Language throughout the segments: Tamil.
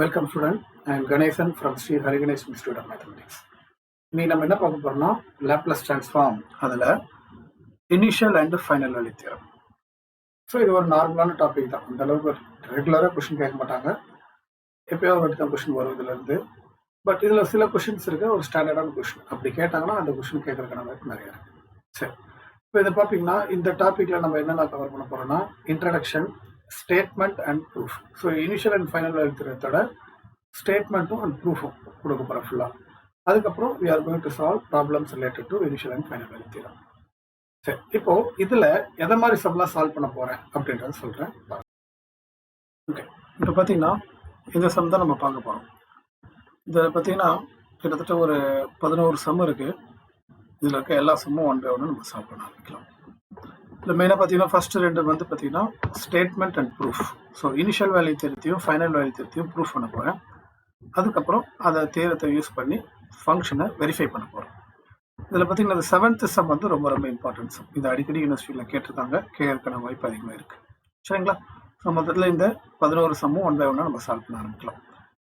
Welcome student, I am Ganesan from Sri Hariganesh Institute of Mathematics. இன்னைக்கு நம்ம என்ன பார்க்க போறோம்னா லாப்லஸ் டிரான்ஸ்ஃபார்ம் அதில் initial and final value theorem. So இது ஒரு நார்மலான டாபிக் தான். அந்த அளவுக்கு ரெகுலராக கொஸ்டின் கேட்க மாட்டாங்க, எப்பயாவது ஒரு தான் கொஸ்டின் வரும் இதுலேருந்து. பட் இதில் சில கொஸ்டின்ஸ் இருக்கு, ஒரு ஸ்டாண்டர்டான கொஸ்டின் அப்படி கேட்டாங்கன்னா அந்த கொஸ்டின் கேட்கறதுக்கான வாய்ப்பு நிறைய இருக்கு. சரி, இப்போ இதை பார்த்தீங்கன்னா இந்த டாப்பிக்கில் நம்ம என்னென்ன கவர் பண்ண போறோம்னா introduction, statement and proof. So initial and final value தியரத்தோட ஸ்டேட்மெண்ட்டும் அண்ட் ப்ரூஃபும் கொடுக்க போகிறோம் ஃபுல்லாக. அதுக்கப்புறம் we are going to solve problems related to initial and final value theorem. சரி, இப்போ இதில் எதை மாதிரி சம்லாம் சால்வ் பண்ண போகிறேன் அப்படின்றத சொல்கிறேன். ஓகே, இப்போ பார்த்தீங்கன்னா இந்த சம் தான் நம்ம பார்க்க போகிறோம். இதில் பார்த்தீங்கன்னா கிட்டத்தட்ட ஒரு 11 சம் இருக்குது. இதில் இருக்க எல்லா சம்மும் ஒன் பை ஒன்று நம்ம சால்வ் பண்ண ஆரம்பிக்கலாம். இதில் மெயினாக பார்த்தீங்கன்னா ஃபர்ஸ்ட் ரெண்டு வந்து பார்த்தீங்கன்னா statement and proof. So initial value தியரத்தையும் ஃபைனல் வேல்யூ தியரத்தையும் ப்ரூஃப் பண்ண போகிறேன். அதுக்கப்புறம் அதை தியரத்தை யூஸ் பண்ணி ஃபங்க்ஷனை வெரிஃபை பண்ண போகிறோம். இதில் பார்த்தீங்கன்னா இந்த 7th சம் வந்து ரொம்ப ரொம்ப இம்பார்ட்டன்ட் சம். இது அடிக்கடி யூனிவர்சிட்டியில் கேட்டிருக்காங்க, கேட்கறதுக்கான வாய்ப்பு அதிகமாக இருக்குது. சரிங்களா? ஸோ மொத்தத்தில் இந்த 11 சம்மும் ஒன் பை ஒன்னாக நம்ம சால்வ் பண்ண ஆரம்பிக்கலாம்.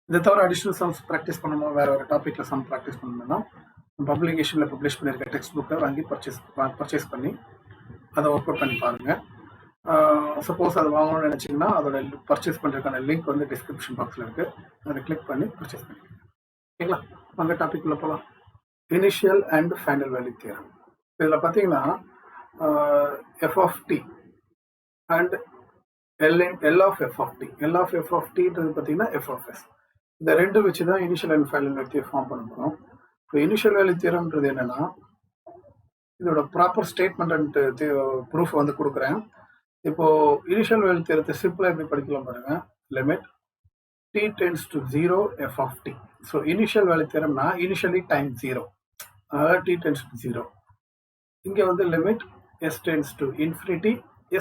இதை தவிர அடிஷ்னல் சம்ஸ் ப்ராக்டிஸ் பண்ணணும், வேறு ஒரு டாப்பிக்கில் சம் ப்ராக்டிஸ் பண்ணணும்னா பப்ளிகேஷனில் பப்ளிஷ் பண்ணியிருக்க டெக்ஸ்ட் புக்கை வாங்கி பர்ச்சேஸ் பண்ணி அதை ஒர்க் அவுட் பண்ணி பாருங்கள். சப்போஸ் அதை வாங்கணும்னு நினச்சிங்கன்னா அதோட பர்ச்சேஸ் பண்ணுறதுக்கான லிங்க் வந்து டிஸ்கிரிப்ஷன் பாக்ஸில் இருக்குது, அதை கிளிக் பண்ணி பர்ச்சேஸ் பண்ணிக்கோங்க. ஓகேங்களா? அங்கே டாபிக் உள்ள போகலாம். Initial and final value theorem. இதில் பார்த்தீங்கன்னா F of T and L of F of T. L of F of டின்றது பார்த்தீங்கன்னா எஃப் ஆஃப் எஸ். இந்த ரெண்டு வச்சு தான் initial and final value theorem form பண்ண போகிறோம். இப்போ இனிஷியல் வேல்யூ தியரம்ன்றது என்னன்னா இதோட ப்ராப்பர் ஸ்டேட்மெண்ட் அண்ட் ப்ரூஃப் வந்து கொடுக்குறேன். இப்போ இனிஷியல் வேல்யூ தியரத்தை சிம்பிளாக எப்படி படிக்கலாம் பாருங்க. Limit t tends to 0 f of t. So initial value தியரம்னா இனிஷியலி டைம் 0, அதாவது t tends to 0. இங்கே வந்து limit s tends to infinity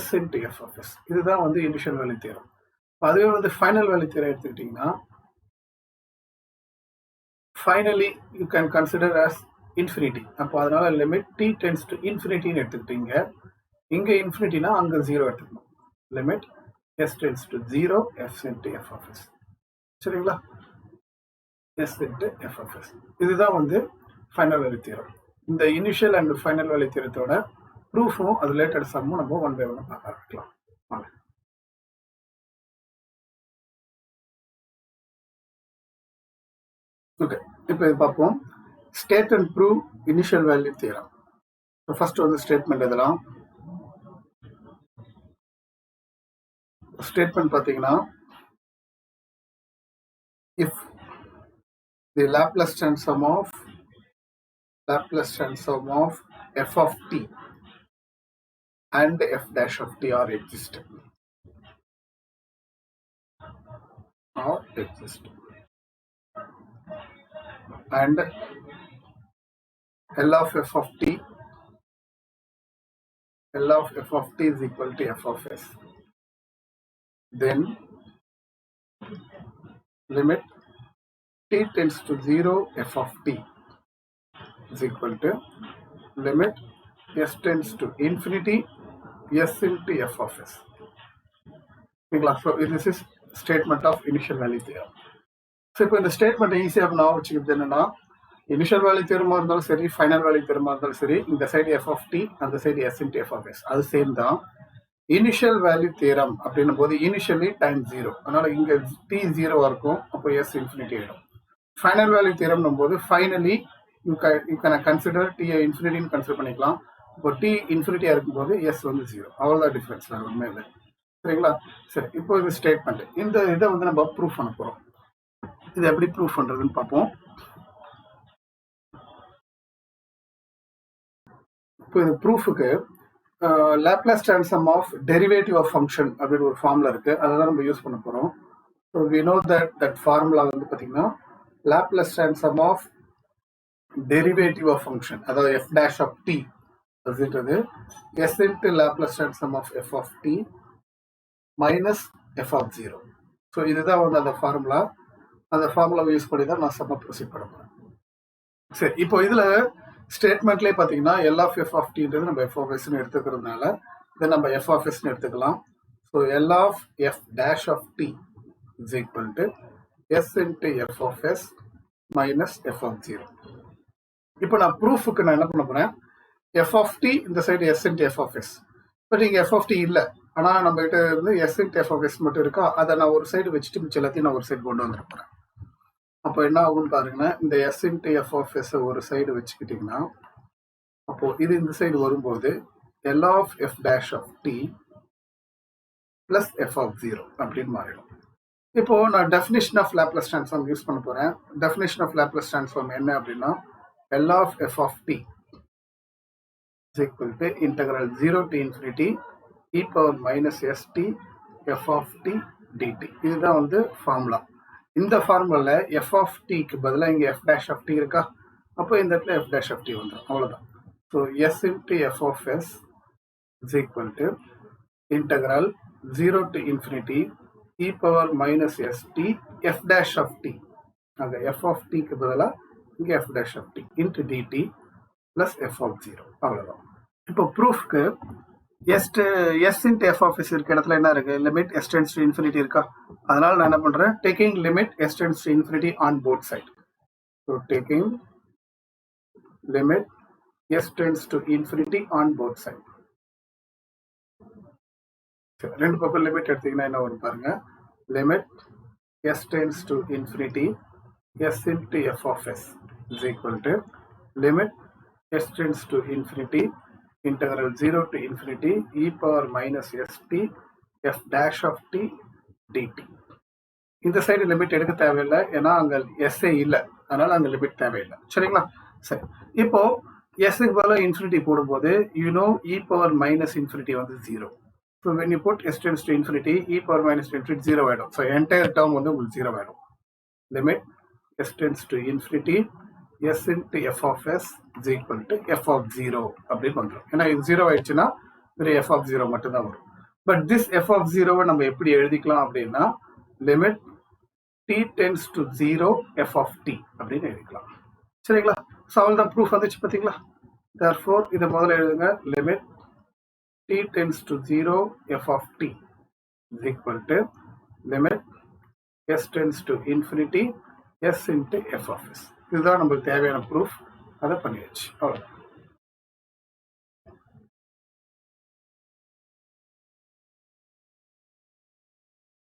s into f of s. இதுதான் வந்து இனிஷியல் வேல்யூ தியரம். அதுவே வந்து ஃபைனல் வேல்யூ தியரம் எடுத்துக்கிட்டிங்கன்னா finally you can consider as infinity. அப்போ அதனால லிமிட் t tends to infinity-ன்னு எடுத்துக்கிட்டீங்க. இங்கே இன்ஃபினிட்டினா அங்கே 0 எடுத்துக்கணும். Limit s tends to 0 f into f of s. சரிங்களா? s into f of s. இதுதான் வந்து ஃபைனல் வேல்யூ தியரம். இந்த இனிஷியல் அண்ட் ஃபைனல் வேல்யூ தியரத்தோட ப்ரூஃபும் அது ரிலேட்டட் சம்மும் நம்ம ஒன் பை ஒன் பார்க்க ஆரம்பிக்கலாம். வாங்க. ஓகே, இப்போ இது பார்ப்போம். State and prove initial value theorem. First வந்து ஸ்டேட்மெண்ட் இதெல்லாம். ஸ்டேட்மெண்ட் பார்த்தீங்கன்னா if the Laplace transform of f of t and f dash of t are exist and L of f of t is equal to f of s, then limit t tends to 0 f of t is equal to limit s tends to infinity s into f of s. So this is statement of initial value theorem. So இப்போ இந்த ஸ்டேட்மெண்ட் ஈஸியாக நான் வச்சுக்கிறது என்னன்னா இனிஷியல் வேல்யூ தியரமா இருந்தாலும் சரி, ஃபைனல் வேல்யூ தியரமா இருந்தாலும் சரி, இந்த சைடு எஃப் ஆஃப் டி, அந்த side s into F of s, அது சேம் தான். இனிஷியல் வேல்யூ தியரம் அப்படின்னும் போது இனிஷியலி டைம் 0, அதனால இங்க t 0 இருக்கும், அப்போ s இன்ஃபினிட்டி ஆயிடும். ஃபைனல் வேல்யூ தியரம்னும் போது finally you can consider t இன்ஃபினிட்டின்னு கன்சிடர் பண்ணிக்கலாம். இப்போ t இன்ஃபினிட்டியா இருக்கும்போது s வந்து 0, அவ்வளோதான் டிஃபரன்ஸ், வேறு ஒன்றுமே இல்லை. சரிங்களா? சரி, இப்போ இது ஸ்டேட்மெண்ட். இந்த இதை வந்து நம்ம ப்ரூஃப் பண்ண போறோம். இது எப்படி ப்ரூஃப் பண்றதுன்னு பார்ப்போம். இப்போ இது ப்ரூஃபுக்கு Laplace transform of derivative of function அப்படின்னு ஒரு ஃபார்முலா இருக்கு, அதை தான் நம்ம யூஸ் பண்ண போறோம். So we know that formula வந்து பார்த்தீங்கன்னா Laplace transform of derivative of function, அதாவது எஃப் டேஷ் ஆஃப் டி அப்படின்றது s into Laplace transform of F of t minus f of 0. So இதுதான் வந்து அந்த ஃபார்முலா. அந்த ஃபார்முலாவை யூஸ் பண்ணி தான் நான் சம்ம ப்ரொசீட் பண்ண போறேன். சரி, இப்போ இதுல ஸ்டேட்மெண்ட்லேயே பார்த்தீங்கன்னா எல் ஆஃப் எஃப் ஆஃப் டின்றது நம்ம எஃப் ஆஃப் எஸ்ன்னு எடுத்துக்கிறதுனால இதை நம்ம எஃப் ஆஃப் எஸ்ன்னு எடுத்துக்கலாம். So L of f dash of D is equal to s into f of s minus f of 0. இப்போ நான் ப்ரூஃபுக்கு நான் என்ன பண்ண போறேன், f of t இந்த side s into f of s. But இங்கே f of t இல்லை, ஆனால் நம்ம கிட்ட வந்து s into f of s மட்டும் இருக்கா, அதை நான் ஒரு சைடு வச்சுட்டு மிச்சம் எல்லாத்தையும் நான் ஒரு சைடு கொண்டு வந்துட போறேன். அப்போ என்ன ஆகும்னு பாருங்கன்னா, இந்த s into f of s ஒரு சைடு வச்சுக்கிட்டீங்கன்னா, அப்போ இது இந்த சைடு வரும்போது L of f dash of t plus f of 0 அப்படின்னு மாறிடும். இப்போ நான் definition of Laplace transform use பண்ண போறேன். டெஃபினிஷன் ஆஃப் லாப்லஸ் ட்ரான்ஸ்ஃபார்ம் என்ன அப்படின்னா, L of f of t is equal to integral 0 to infinity e power minus st f of t dt. இதுதான் வந்து ஃபார்முலா. இந்த ஃபார்முலால f of t க்கு பதிலாக இங்கே f dash of t இருக்கா, அப்போ இந்த இடத்துல f dash of t வந்துடும், அவ்வளோதான். So s into f of s is equal to integral 0 to infinity e power minus st f dash of t. அங்க f of t க்கு பதிலாக இங்கே f dash of t into dt plus f of 0, அவ்வளோதான். இப்போ ப்ரூஃப்க்கு s into f of s இருக்க இடத்துல என்ன இருக்கு, limit s tends to infinity இருக்கா, அதனால நான் என்ன பண்றேன், taking limit s tends to infinity on both sides. So taking limit s tends to infinity on both sides. ரெண்டு பக்கம் லிமிட் எடுத்தீங்கன்னா என்ன வரும் பாருங்க, limit s tends to infinity s into f of s is equal to limit s tends to infinity integral 0 to infinity e power minus st f dash of t dt. இந்த சைடு லிமிட் எடுக்க தேவையில்லை, ஏன்னா அங்க எஸ்ஏ இல்லை, அதனால அங்க லிமிட் தேவையில்லை. சரிங்களா? சரி, இப்போ எஸ்க்கு பதிலாக இன்ஃபினிட்டி போடும்போது e power minus infinity வந்து 0. So when you put s tends to infinity, e power minus infinity 0 ஆயிடும். So entire term வந்து உங்களுக்கு 0 ஆயிடும். Limit s tends to infinity s into f of s is equal to f of 0 அப்படின்னு வந்துடும். ஏன்னா இது 0 ஆயிடுச்சுன்னா வெறும் f of 0 மட்டும்தான் வரும். பட் திஸ் f of 0 நம்ம எப்படி எழுதிக்கலாம் அப்படின்னா, limit t tends to 0 f of t அப்படின்னு எழுதிக்கலாம். சரிங்களா? ஸோ அவ்வளோதான், ப்ரூஃப் வந்துச்சு பார்த்தீங்களா. therefore இதை முதல்ல எழுதுங்க, limit t tends to 0 f of t is equal to limit s tends to infinity s into f of s. இதுதான் நம்மளுக்கு தேவையான ப்ரூஃப், அதை பண்ணியாச்சு, அவ்வளோதான்.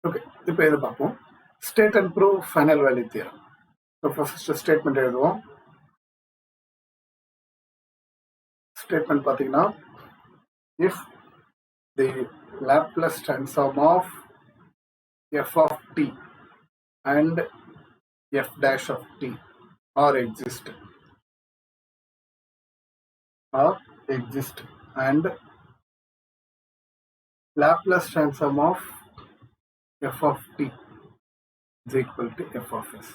ஓகே, இப்போ இதை பார்ப்போம். State and prove final value theorem. இப்போ ஃபர்ஸ்ட் ஸ்டேட்மெண்ட் எழுதுவோம். ஸ்டேட்மெண்ட் பார்த்தீங்கன்னா, if the Laplace transform of f of t and f dash of t are exist and Laplace transform of f of t is equal to f of s,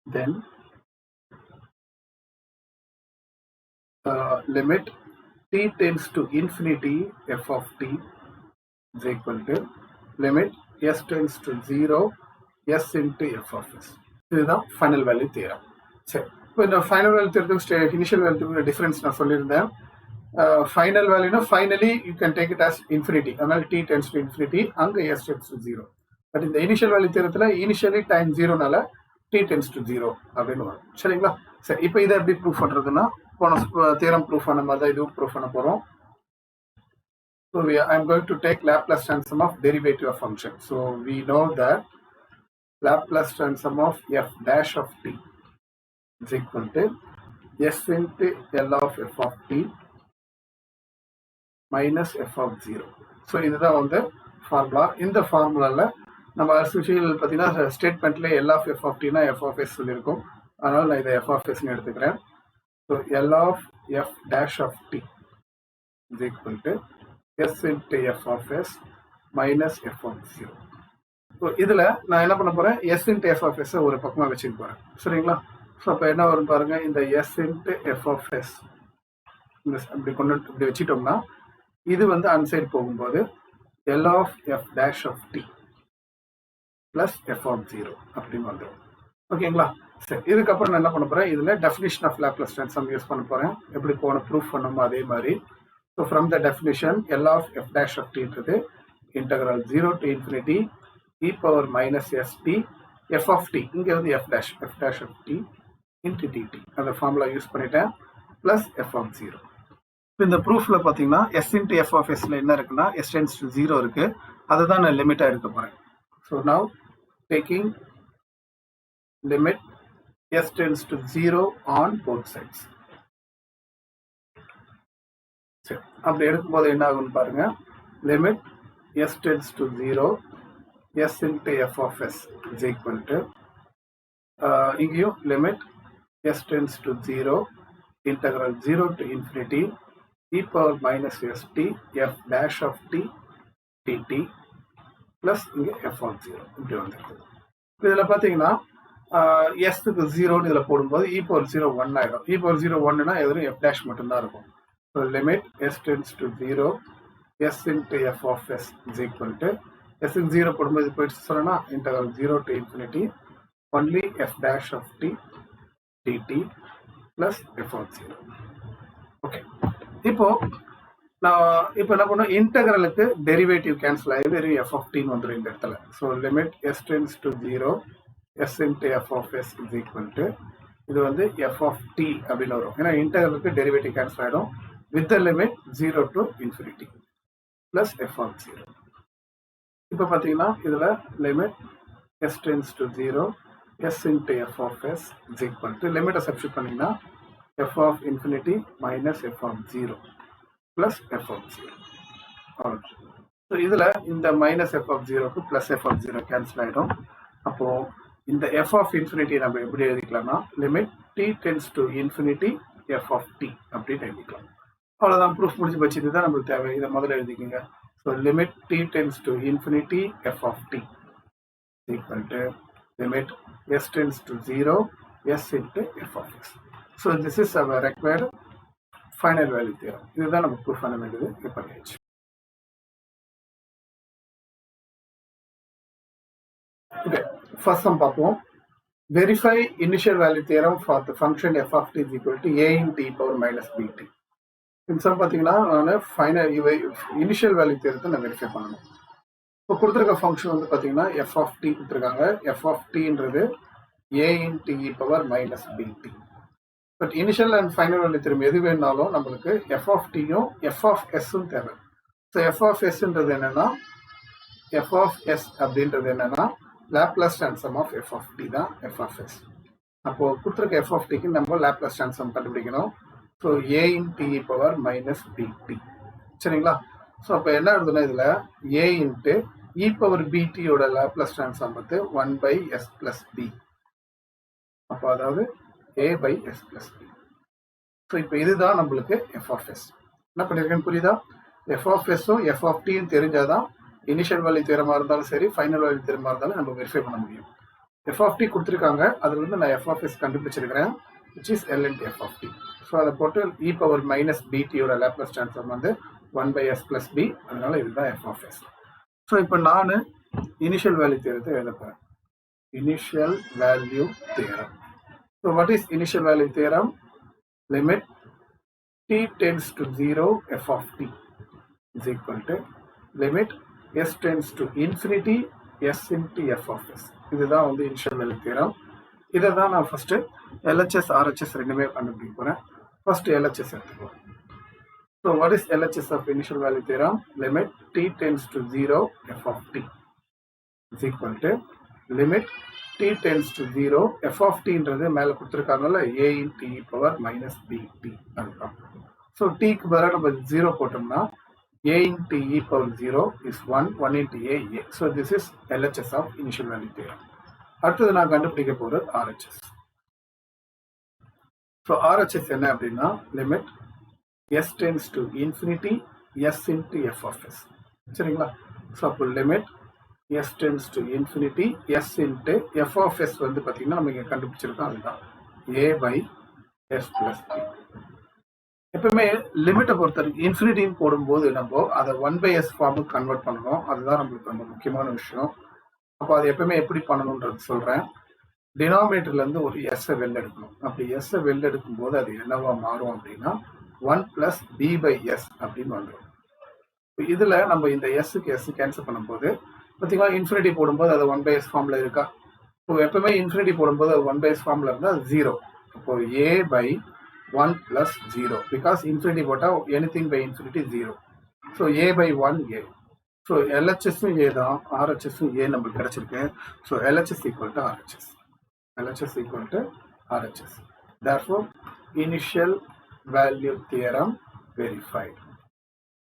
then limit t tends to infinity f of t is equal to limit s tends to 0 s into f of s. இதுதான் ஃபைனல் வேல்யூ தியரம். சரி, இப்போ இந்த ஃபைனல் வேல்யூ தியரத்துக்கு இனிஷியல் வேல்யூ டிஃபரன்ஸ் நான் சொல்லியிருந்தேன். ஃபைனல் வேல்யூனா finally you can take it as infinity, அதனால t tends to infinity, அங்கே s tends to 0. பட் இந்த இனிஷியல் வேல்யூ தியரத்தில் இனிஷியலி டைம் 0னால t tends to 0 அப்படின்னு வரும். சரிங்களா? சரி, இப்போ இதை எப்படி ப்ரூஃப் பண்ணுறதுன்னா, போன தியரம் ப்ரூஃப் பண்ண மாதிரி தான் இதுவும் ப்ரூஃப் பண்ண போகிறோம். So I am going to take Laplace transform of derivative of function. So we know that Laplace transform of f dash of t is equal to s into L of f of t minus f of 0. So இதுதான் வந்து ஃபார்முலா. இந்த ஃபார்முலாவில் நம்ம அஸ்யூஷுவல் பார்த்தீங்கன்னா ஸ்டேட்மெண்ட்ல L of f of t னா f of s சொல்லியிருக்கோம், அதனால நான் இதை f of s எடுத்துக்கிறேன். So L of f dash of t is equal to s into f of s minus f of 0. So இதில் நான் என்ன பண்ண போகிறேன், s into f of s ஒரு பக்கமாக வச்சுக்க போகிறேன். சரிங்களா? ஸோ அப்போ என்ன வரும் பாருங்க, இந்த s into f of s இந்த இப்படி இப்படி வச்சுட்டோம்னா இது வந்து அன்சைடு போகும்போது L of f dash of t plus f of 0 அப்படின்னு வந்துடும். ஓகேங்களா? சரி, இதுக்கப்புறம் நான் என்ன பண்ண போகிறேன், இதில் definition of Laplace transform use பண்ண போகிறேன். எப்படி போன ப்ரூஃப் பண்ணோமோ அதே மாதிரி. So from the definition L of f dash of t ன்றது integral 0 to infinity e power minus s t f of t, இங்கே வந்து f dash of t into d t அந்த ஃபார்முலா யூஸ் பண்ணிட்டேன், ப்ளஸ் எஃப் ஆஃப் ஜீரோ. இந்த ப்ரூஃபில் பார்த்தீங்கன்னா எஸ் இன்ட்டு எஃப் ஆஃப் எஸ்ல என்ன இருக்குன்னா எஸ் டென்ஸ் டு ஜீரோ இருக்குது, அதுதான் நான் லிமிட்டாக இருக்க போகிறேன். So now taking limit s tends to 0 on both sides. சரி, அப்படி எடுக்கும்போது என்ன ஆகும்னு பாருங்க. Limit s tends to 0 s into f of s is equal to இங்கேயும் limit s tends to 0 integral 0 to infinity e power minus st f dash of t dt plus இங்கே f of 0 இப்படி வந்துருக்கு. இதில் பார்த்தீங்கன்னா எஸ்க்கு 0ன்னு இதில் போடும்போது e power 0 1 ஆகிடும். e power 0 1னா எதிரும் f dash மட்டும்தான் இருக்கும். So limit s tends to 0 s into f of s is equal to s-க்கு 0 போடும்போது போயிடுச்சு சொன்னா integral 0 to infinity only f dash of t dt plus f of 0. Okay, இப்போ என்ன பண்ணும், இன்டெக்ரலுக்கு டெரிவேட்டிவ் கேன்சல் ஆகி வெறும் f of t வந்துடும் இந்த இடத்துல. So limit s tends to 0 s into f of s is equal to இது வந்து f of t அப்படின்னு வரும். ஏன்னா இன்டெக்ரலுக்கு டெரிவேட்டிவ் கேன்சல் ஆகிடும் with the limit 0 to infinity plus f of 0. இப்போ பார்த்தீங்கன்னா இதில் limit s tends to 0 s into f of s is equal to லிமிட்டை சப்ஸ்டிட் பண்ணிங்கன்னா f of infinity minus f of 0 plus f of 0. அவ்வளோதான். ஸோ இதில் இந்த மைனஸ் f of 0க்கு plus f of 0 கேன்சல் ஆகிடும். அப்போது இந்த f of infinity நம்ம எப்படி எழுதிக்கலாம்னா limit t tends to infinity f of t அப்படின்னு எழுதிக்கலாம். அவ்வளோதான், ப்ரூஃப் முடிஞ்சு போச்சு. இதுதான் நம்மளுக்கு தேவை. இதை முதல்ல எழுதிக்கோங்க. So limit t tends to infinity f of t equal to limit s tends to 0 s into f of x. So this is our required final value theorem. இதுதான் நம்ம ப்ரூஃப் பண்ண வேண்டியது. இப்போ பண்ணியாச்சு. Okay, first sum பார்ப்போம். Verify initial value theorem for the function f of t is equal to a in t power minus bt. இந்த சம் பார்த்தீங்கன்னா நான் ஃபைனல் இனிஷியல் வேல்யூ தேர்த்து நான் வெரிஃபை பண்ணணும். இப்போ கொடுத்துருக்க ஃபங்க்ஷன் வந்து பார்த்தீங்கன்னா எஃப் ஆஃப் டி கொடுத்துருக்காங்க. எஃப் ஆஃப் டீன்றது A in D power minus B T. But initial and final value theorem எது வேணாலும் நம்மளுக்கு எஃப் ஆஃப் டியும் எஃப் ஆஃப் எஸ்ஸும் தேவை. ஸோ எஃப் ஆஃப் எஸ்ன்றது என்னன்னா எஃப் ஆஃப் எஸ் அப்படின்றது என்னன்னா Laplace transform of F of t தான் எஃப் ஆஃப் எஸ். அப்போது கொடுத்துருக்க எஃப் ஆஃப் டிக்கு நம்ம லாப்லாஸ் ட்ரான்ஸ்ஃபார்ம் கண்டுபிடிக்கணும். So a in D power minus b t. சரிங்களா? ஸோ அப்போ என்ன ஆகுதுன்னா இதில் ஏ இன்ட்டு இ பவர் பிடியோட லாப்லாஸ் ட்ரான்ஸ்ஃபார்ம் வந்து 1/s + b. அப்போ அதாவது a by s plus b. So இப்போ இதுதான் நம்மளுக்கு எஃப் ஆஃப் எஸ். என்ன பண்ணியிருக்கேன்னு புரியுதா? எஃப் ஆஃப் எஸ்ஸும் எஃப் ஆஃப் டியும் தெரிஞ்சாதான் இனிஷியல் வேல்யூ தேரமாக இருந்தாலும் சரி, ஃபைனல் வேல்யூ தேரமாக இருந்தாலும் நம்ம வெரிஃபை பண்ண முடியும். எஃப் ஆஃப் டி கொடுத்துருக்காங்க, அதில் வந்து நான் எஃப் ஆஃப் எஸ் கண்டுபிடிச்சிருக்கிறேன், which is L into f of t. ஸோ அதை போட்டு e பவர் மைனஸ் பிடியோட லேப்லாஸ் ட்ரான்ஸ்ஃபார்ம் வந்து 1/s + b. அதனால இதுதான் எஃப் ஆஃப் எஸ். ஸோ இப்போ நான் இனிஷியல் வேல்யூ தேரத்தை எழுத போகிறேன். Initial value theorem. So what is initial value theorem? Limit t tends to 0 f of t is equal to limit s tends to infinity s into f of s. இதுதான் வந்து இனிஷியல் வேல்யூ தேரம். இதை தான் நான் ஃபர்ஸ்ட் LHS RHS ரெண்டுமே கண்டுபிடிக்க போகிறேன். ஃபர்ஸ்ட் LHS எடுத்துக்குவோம். So what is LHS of initial value theorem? Limit t tends to 0 f of t is equal to limit t tends to 0 f of tன்றது மேலே கொடுத்துருக்காங்கல்ல a in t power minus bt. அதுதான். ஸோ டீக்கு பதிலாக நம்ம 0 போட்டோம்னா a in t power 0 is 1 into a. So this is LHS of initial value theorem. அடுத்தது நான் கண்டுபிடிக்க போகிறது RHS. ஸோ RHS என்ன அப்படின்னா limit s tends to infinity s into f of s. சரிங்களா? ஸோ அப்போ limit s tends to infinity s into f of s வந்து பார்த்தீங்கன்னா நம்ம இங்கே கண்டுபிடிச்சிருக்கோம், அதுதான் a by s plus b. எப்பவுமே லிமிட்டை பொறுத்தவரைக்கும் இன்ஃபினிட்டின்னு போடும்போது நம்ம அதை 1/s ஃபார்முக்கு கன்வெர்ட் பண்ணணும். அதுதான் நம்மளுக்கு ரொம்ப முக்கியமான விஷயம். அப்போ அது எப்பவுமே எப்படி பண்ணணுன்றது சொல்கிறேன். டினாமினேட்டர்லேருந்து ஒரு எஸ்ஸை வெளில எடுக்கணும். அப்படி எஸ்ஸை வெளில எடுக்கும்போது அது என்னவா மாறும் அப்படின்னா 1 + b/s அப்படின்னு வந்துடும். இதில் நம்ம இந்த எஸ்ஸுக்கு எஸ் கேன்சல் பண்ணும்போது பார்த்தீங்களா இன்ஃபினிட்டி போடும்போது அது 1/s ஃபார்மில் இருக்கா? இப்போ எப்பவுமே இன்ஃபினிட்டி போடும்போது அது 1/s ஃபார்மில் இருந்தால் 0. இப்போ a/1 + 0 பிகாஸ் இன்ஃபினிட்டி போட்டால் anything by infinity 0. So a/1 a. So LHSும் a தான், RHSும் a நம்மளுக்கு கிடைச்சிருக்கு. So LHS = RHS. LHS = RHS. Therefore, initial value theorem verified.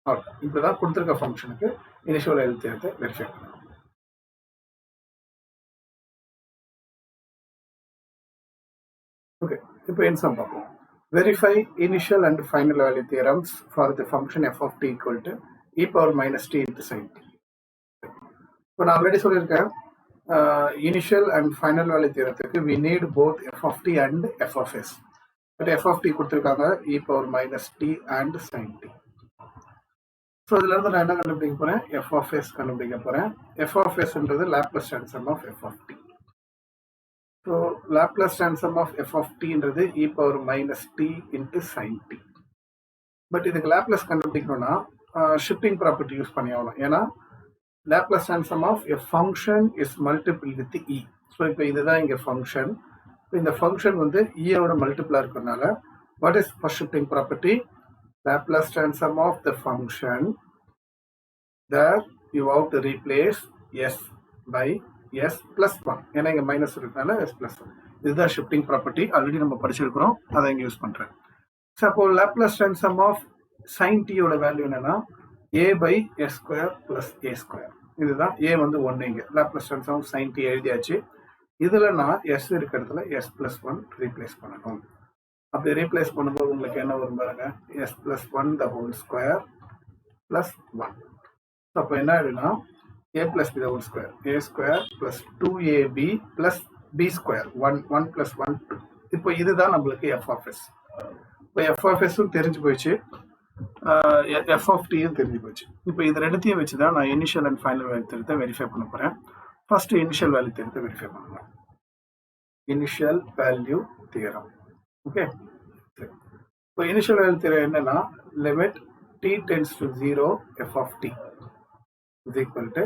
அவ்வளோதான். இப்படிதான் கொடுத்துருக்க ஃபங்க்ஷனுக்கு இனிஷியல் வேல்யூ தியரத்தை வெரிஃபை பண்ணணும். ஓகே, இப்போ என்சம் பார்ப்போம். Verify initial and final value theorems for the function f of t equal to e power minus t into sin t. இப்போ நான் ஆல்ரெடி சொல்லியிருக்கேன், இனிஷியல் அண்ட் ஃபைனல் வேல்யூ தியரத்துக்கு we need both f of t and f of s. But f of t கொடுத்துருக்காங்க e power minus t and sin t. So இதுல இருந்து நான் என்ன கண்டுபிடிக்க போறேன்? f of s கண்டுபிடிக்க போறேன். f of s-ன்றது Laplace transform of f of t. So Laplace transform of f of t-ன்றது e power minus t into sin t. But இதுக்கு லாப்லஸ் கண்டுபிடிக்கணும்னா ஷிஃப்டிங் ப்ராப்பர்ட்டி யூஸ் பண்ணி ஆகணும். ஏன்னா Laplace transform of a function is multiple with E. So இப்போ இதுதான் இங்கே ஃபங்க்ஷன். இந்த ஃபங்க்ஷன் வந்து ஈயோட மல்டிபிளாக இருக்கிறதுனால what is first shifting property? Laplace transform of the function that you have to replace s by s plus 1. ஏன்னா இங்க மைனஸ் இருக்கனால s plus 1. இதுதான் ஷிஃப்டிங் ப்ராப்பர்ட்டி. ஆல்ரெடி நம்ம படிச்சிருக்கிறோம், அதை இங்க யூஸ் பண்றேன். ஸோ அப்போ Laplace transform of sin t யோட வேல்யூ என்னன்னா a by s square plus a square. இதுதான் a வந்து 1. இங்க Laplace transform of sin t எழுதியாச்சு. இதுல நான் s இருக்கிற இடத்துல s plus 1 ரீப்ளேஸ் பண்ணணும். அப்படி ரீப்ளேஸ் பண்ணும்போது உங்களுக்கு என்ன வரும் பாருங்க, s plus 1 the whole square plus 1. அப்போ என்ன ஆயிடுனா a plus b the whole square, a square plus 2ab plus b square 1 plus 1 2. இப்போ இதுதான் நம்மளுக்கு f of s. இப்போ f of s-ம் தெரிஞ்சு போயிடுச்சு, f of t-யும் தெரிஞ்சு போயிடுச்சு. இப்போ இது ரெண்டுத்தையும் வச்சு தான் நான் இனிஷியல் அண்ட் ஃபைனல் வேல்யூ தியரத்தை வெரிஃபை பண்ண போறேன். ஃபர்ஸ்ட் இனிஷியல் வேல்யூ தியரத்தை வெரிஃபை பண்ணலாம். Initial value theorem. ஓகே, இப்போ இனிஷியல் வேல்யூ தியரம் என்னன்னா limit t tends to 0 f of t is equal to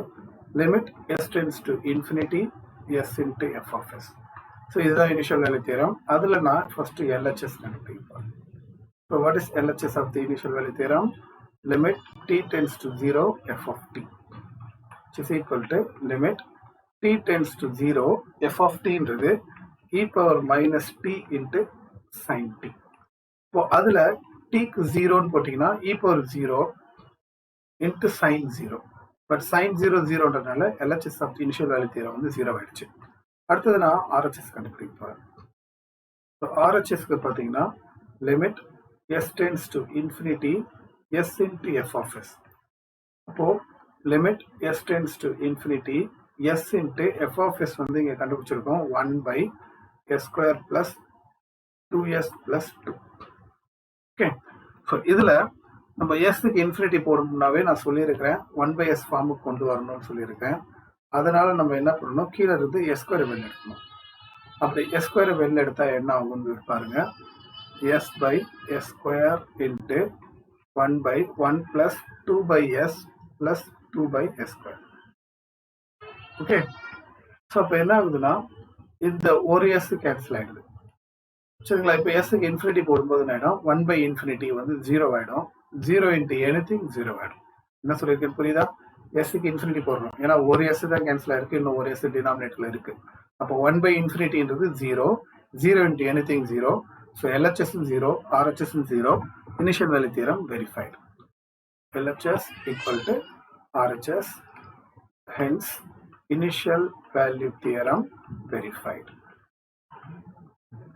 limit s tends to infinity s into f of s. So இதுதான் இனிஷியல் வேல்யூ தியரம். அதில் நான் ஃபர்ஸ்ட் LHS கண்டுபிடிப்பேன். So what is LHS of the initial value theorem? Limit t tends to 0 f of t is equal to limit t tends to 0 f of t-ன்றது e power minus t into sin t. இப்போ அதில் t-க்கு 0ன்னு போட்டிங்கன்னா e power 0 into sin 0. But sin 0 0ன்றதுனால LHS of the initial value theorem வந்து 0 ஆயிடுச்சு. அடுத்தது நான் RHS கண்டுபிடிக்க போறேன். ஸோ RHSக்கு பார்த்தீங்கன்னா limit s tends to infinity s into f of s. அப்போ limit s tends to infinity s into f of s வந்து இங்கே கண்டுபிடிச்சிருக்கோம் 1 by s square plus 2s plus 2. Okay, so இதில் நம்ம எஸ்க்கு இன்ஃபினிட்டி போடணும்னாவே நான் சொல்லியிருக்கிறேன் 1/s ஃபார்முக்கு கொண்டு வரணும்னு சொல்லியிருக்கேன். அதனால நம்ம என்ன பண்ணணும், கீழே இருந்து s ஸ்கொயர் வெளில எடுக்கணும். அப்படி s ஸ்கொயர் வெளில எடுத்தால் என்ன ஆகும்னு பாருங்க, s by s square into 1 by 1 plus 2 by s plus 2 by s square. Okay, so அப்போ என்ன ஆகுதுன்னா இந்த ஒரு s கேன்சல் ஆகிடுது. சரிங்களா? இப்போ எஸ்க்கு இன்ஃபினிட்டி போடும்போது என்ன ஆகிடும், 1 by infinity வந்து 0 ஆகிடும். 0 into anything 0 ஆகிடும். என்ன சொல்லியிருக்கேன் புரியுதா? எஸ்க்கு இன்ஃபினிட்டி போடுறோம், ஏன்னா ஒரு எஸ் தான் கேன்சல் ஆயிருக்கு, இன்னும் ஒரு எஸ் டினாமினேட்டர்ல இருக்கு. அப்போ 1 by infinity-ன்றது 0, 0 into anything 0. So LHS 0, RHS 0. Initial value theorem verified. LHS equal to RHS, hence initial value theorem verified.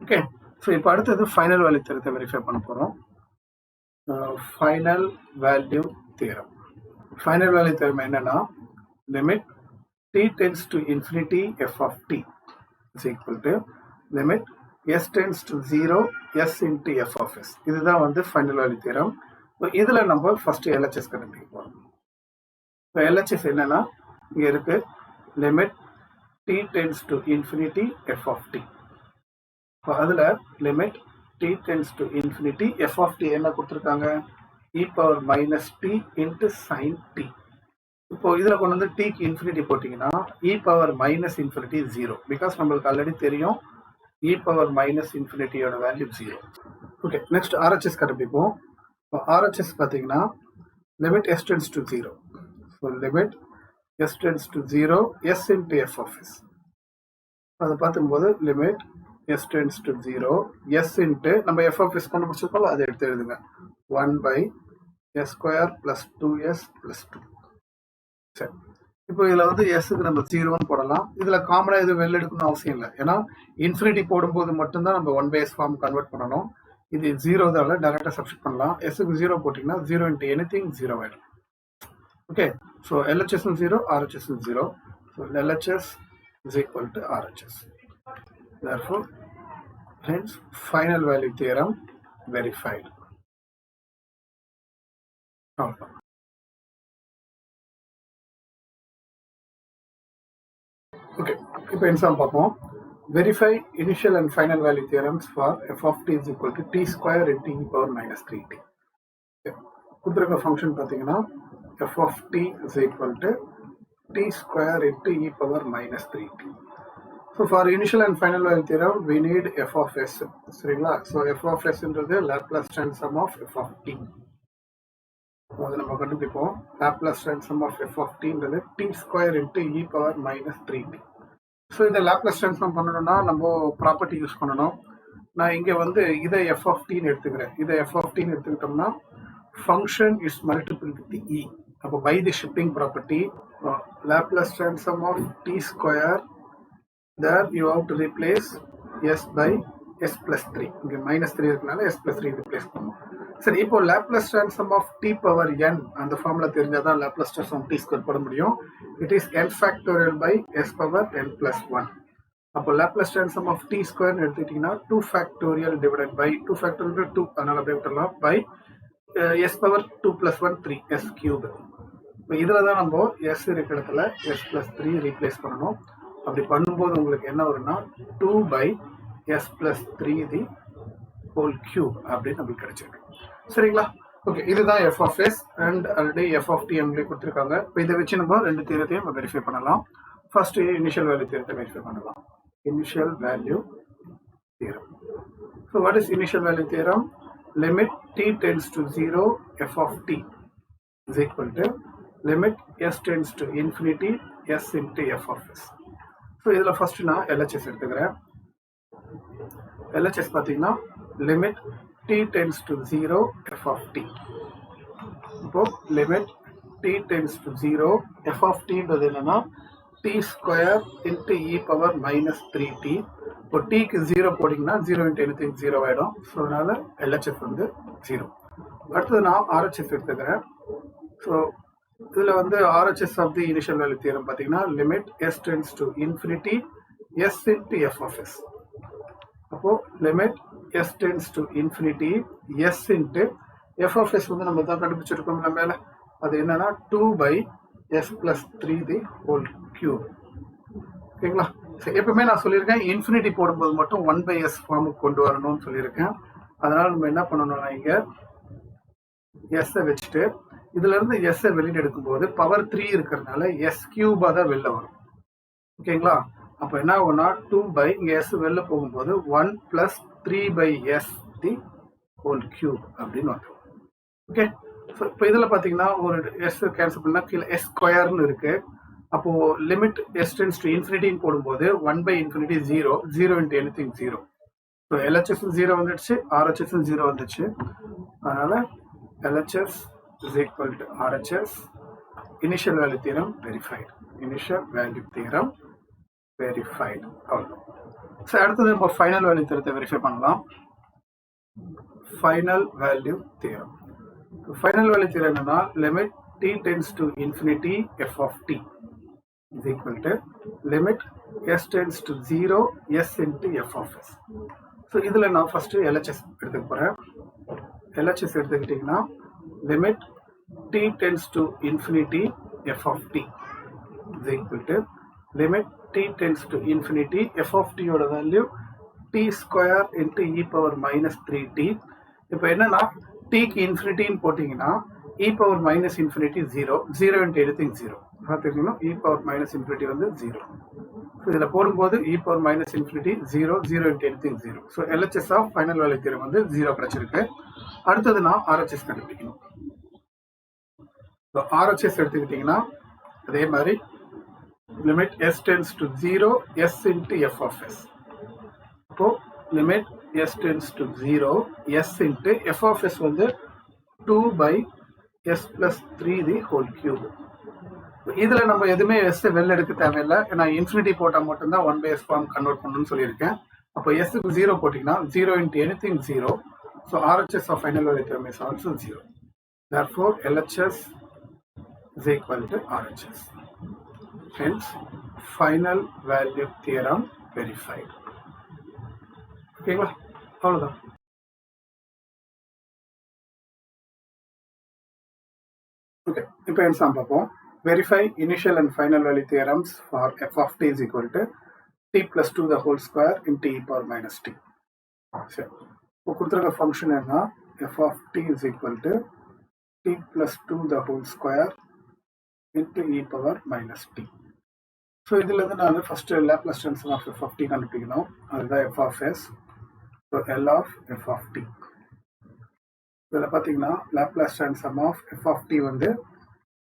Okay, so இப்போ அடுத்தது ஃபைனல் வேல்யூ தியரத்தை வெரிஃபை பண்ண போகிறோம். Final value theorem. Final value theorem என்னன்னா limit t tends to infinity f of t is equal to limit s tends to 0 s into f of s. இதுதான் வந்து ஃபைனல் வேல்யூ தியரம். இதில் நம்ம ஃபர்ஸ்ட் LHS கண்டுபிடிக்க போகிறோம். இப்போ LHS என்னன்னா இங்கே இருக்கு limit t tends to infinity f of t. இப்போ அதில் limit t tends to infinity f of t என்ன கொடுத்துருக்காங்க, e power minus t into sin t. இப்போ இதில் கொண்டு வந்து டீக்கு இன்ஃபினிட்டி போட்டிங்கன்னா E power minus infinity 0 because நம்மளுக்கு ஆல்ரெடி தெரியும் இ பவர் மைனஸ் இன்ஃபினிட்டியோட வேல்யூ 0. ஓகே, நெக்ஸ்ட் ஆர்ஹெச்எஸ் கண்டுபிடிப்போம். ஆர்ஹெச்எஸ் பார்த்தீங்கன்னா limit S tends to 0. So limit S tends to 0 S into F of S. அதை பார்க்கும்போது limit S tends to 0 S into நம்ம எஃப் ஆஃப் எஸ் கண்டுபிடிச்சிருக்கோம், அதை எடுத்து எழுதுங்க. 1/s square plus 2s plus 2. சரி, இப்போ இதில் வந்து எஸ்ஸுக்கு நம்ம 0ன்னு போடலாம். இதில் காமனாக எதுவும் வெளில எடுக்கணும்னு அவசியம் இல்லை, ஏன்னா இன்ஃபினிட்டி போடும்போது மட்டும்தான் நம்ம 1/s ஃபார்ம் கன்வெர்ட் பண்ணணும். இது 0 தான், டேரெக்டாக சப்ஸ்டிட் பண்ணலாம். எஸ்ஸுக்கு 0 போட்டிங்கன்னா 0 இன்ட்டு எனிதிங் 0 ஆகிடும். ஓகே, ஸோ எல்ஹெச்எஸும் 0, ஆர்ஹெச்எஸும் 0. So LHS is equal to RHS. therefore hence final value theorem verified. Okay, இப்போ எக்ஸாம் பார்ப்போம். Verify initial and final value theorems for f of t is equal to t square into e power minus 3t. கொடுத்துருக்க ஃபங்க்ஷன் பார்த்தீங்கன்னா f of t is equal to t square into e power minus 3t. So for initial and final value theorem we need f of s. சரிங்களா? So f of s என்றது Laplace transform of f of t. அதை நம்ம கண்டுபிடிப்போம். Laplace transform of f of t என்றது t square into e power minus 3t. So இதை லேப்லஸ் ட்ரான்ஸ்ஃபார்ம் பண்ணணும்னா நம்ம ப்ராப்பர்ட்டி யூஸ் பண்ணணும். நான் இங்கே வந்து இதை எஃப் ஆஃப் டின்னு எடுத்துக்கிறேன். இதை எஃப் ஆஃப் டின்னு எடுத்துக்கிட்டோம்னா function is multiple with e. அப்போ by the shifting property Laplace transform of t square there you have to replace s by S plus 3. இங்கே மைனஸ் 3 இருக்கனால எஸ் பிளஸ் 3 ரீப்ளேஸ் பண்ணும். சரி, இப்போ Laplace transform of t power n அந்த ஃபார்முலா தெரிஞ்சால் தான் லேப்லஸ் ட்ரான்ஸ்ஃபார்ம் டி ஸ்கொயர் போட முடியும். It is n factorial by s power n plus 1. அப்போ லேப்லஸ் ட்ரான்ஸ்ஃபார்ம் ஆஃப் டி ஸ்கொயர்னு எடுத்துக்கிட்டிங்கன்னா 2 ஃபேக்டோரியல் டிவைடட் பை 2 ஃபேக்டோரியல் 2 அதனால அப்படியே விட்டுலாம் by s power 2 plus 1 3 s cube. இப்போ இதில் தான் நம்ம எஸ் இருக்கிற இடத்துல எஸ் பிளஸ் 3 ரீப்ளேஸ் பண்ணணும். அப்படி பண்ணும்போது உங்களுக்கு என்ன வரும்னா 2 by S plus 3 the whole cube அப்படின்னு நம்மளுக்கு கிடைச்சிருக்கு. சரிங்களா? ஓகே, இதுதான் F of S and already F of T எம்லேயே கொடுத்துருக்காங்க. இப்போ இதை வச்சு நம்ம ரெண்டு தியரத்தையும் நம்ம வெரிஃபை பண்ணலாம். ஃபர்ஸ்ட் இனிஷியல் வேல்யூ தியரத்தை வெரிஃபை பண்ணலாம். Initial value theorem. So what is initial value theorem? Limit t tends to 0 f of t is equal to limit s tends to infinity s into f of s. So இதில் ஃபர்ஸ்ட் நான் LHS எடுத்துக்கிறேன். LHS பார்த்தீங்கன்னா limit t tends to 0 f of t. இப்போ limit t tends to 0 f of tன்றது என்னன்னா t square into e power minus 3t. இப்போ tக்கு 0 போட்டிங்கன்னா 0 இன்ட்டு எனிதிங் 0 ஆகிடும். ஸோ அதனால LHS வந்து 0. அடுத்தது நான் RHS எடுத்துக்கிறேன். ஸோ இதில் வந்து RHS of the initial value theorem பார்த்தீங்கன்னா limit s tends to infinity s into f of s. அப்போ limit s tends to infinity s into f of s வந்து நம்ம தான் கண்டுபிடிச்சிருக்கோம் மேலே. அது என்னன்னா 2 by s plus 3 the whole cube. ஓகேங்களா? சரி, எப்பவுமே நான் சொல்லியிருக்கேன் இன்ஃபினிட்டி போடும்போது மட்டும் 1/s ஃபார்முக்கு கொண்டு வரணும்னு சொல்லியிருக்கேன். அதனால நம்ம என்ன பண்ணணும்னா இங்கே எஸ்ஸை வச்சுட்டு இதுல இருந்து எஸ்ஸை வெளியில் எடுக்கும்போது பவர் 3 இருக்கிறதுனால எஸ் கியூபா தான் வெளில வரும். ஓகேங்களா? அப்போ என்ன ஆகும்னா 2 by இங்கே எஸ் வெளில போகும்போது 1 plus 3 by s the whole cube அப்படின்னு வந்துடும். ஓகே, ஸோ இப்போ இதில் பார்த்தீங்கன்னா ஒரு எஸ் கேன்சல் பண்ணால் கீழே எஸ் ஸ்கொயர்னு இருக்கு. அப்போ லிமிட் எஸ் டென்ஸ் டு இன்ஃபினிட்டின்னு போடும்போது 1 by infinity 0 0 into anything 0. So LHSம் 0 வந்துடுச்சு, RHSம் 0 வந்துடுச்சு. அதனால LHS is equal to RHS. Initial value theorem verified. Initial value theorem verified. அவ்வளோதான். ஸோ அடுத்தது நம்ம ஃபைனல் வேல்யூ தியரத்தை வெரிஃபை பண்ணலாம். Final value theorem. Final value theorem என்னன்னா limit t tends to infinity f of t is equal to limit s tends to 0 s into f of s. So இதில் நான் ஃபர்ஸ்ட் LHS எடுத்துக்க போகிறேன். LHS எடுத்துக்கிட்டிங்கன்னா limit t tends to infinity f of t is equal to limit t tends to infinity f of t ஓட value t square into e power minus 3t. இப்போ என்னன்னா tக்கு இன்ஃபினிட்டின்னு போட்டிங்கன்னா e power minus infinity 0, 0 into anything 0. பார்த்துக்கணும் e power minus infinity வந்து 0. இதில் போடும்போது e power minus infinity 0, 0 into anything 0. So LHS of final value theorem வந்து 0 கிடைச்சிருக்கு. அடுத்தது நான் RHS கண்டுபிடிக்கணும். ஸோ RHS எடுத்துக்கிட்டிங்கன்னா அதே மாதிரி limit s tends to 0, s into f of s. அப்போ limit s tends to 0, s into f of s வந்து 2 by s plus 3 the whole cube. இதில் நம்ம எதுவுமே எஸ் வெளில எடுக்க தேவையில்லை. ஏன்னா இன்ஃபினிட்டி போட்டால் மட்டும்தான் 1 by s ஃபார்ம் கன்வெர்ட் பண்ணணும்னு சொல்லியிருக்கேன். அப்போ எஸ்க்கு 0 போட்டிங்கன்னா 0 into anything 0. So RHS of final value theorem is also 0. Therefore, LHS is equal to RHS. Hence, final value theorem verified. ஓகேங்களா? அவ்வளோதான். ஓகே, இப்போ எக்ஸாம் பார்ப்போம். Verify initial and final value theorems for f of t is equal to t plus 2 the whole square into e power minus t. சரி, இப்போ கொடுத்துருக்க ஃபங்க்ஷன் என்ன? f of t is equal to t plus 2 the whole square into e power minus t. So இதில் நான் first Laplace transform of f of t கண்டுபிடிக்கணும். அதுதான் f of s. So L of f of t. இதில் பார்த்தீங்கன்னா Laplace transform of f of t வந்து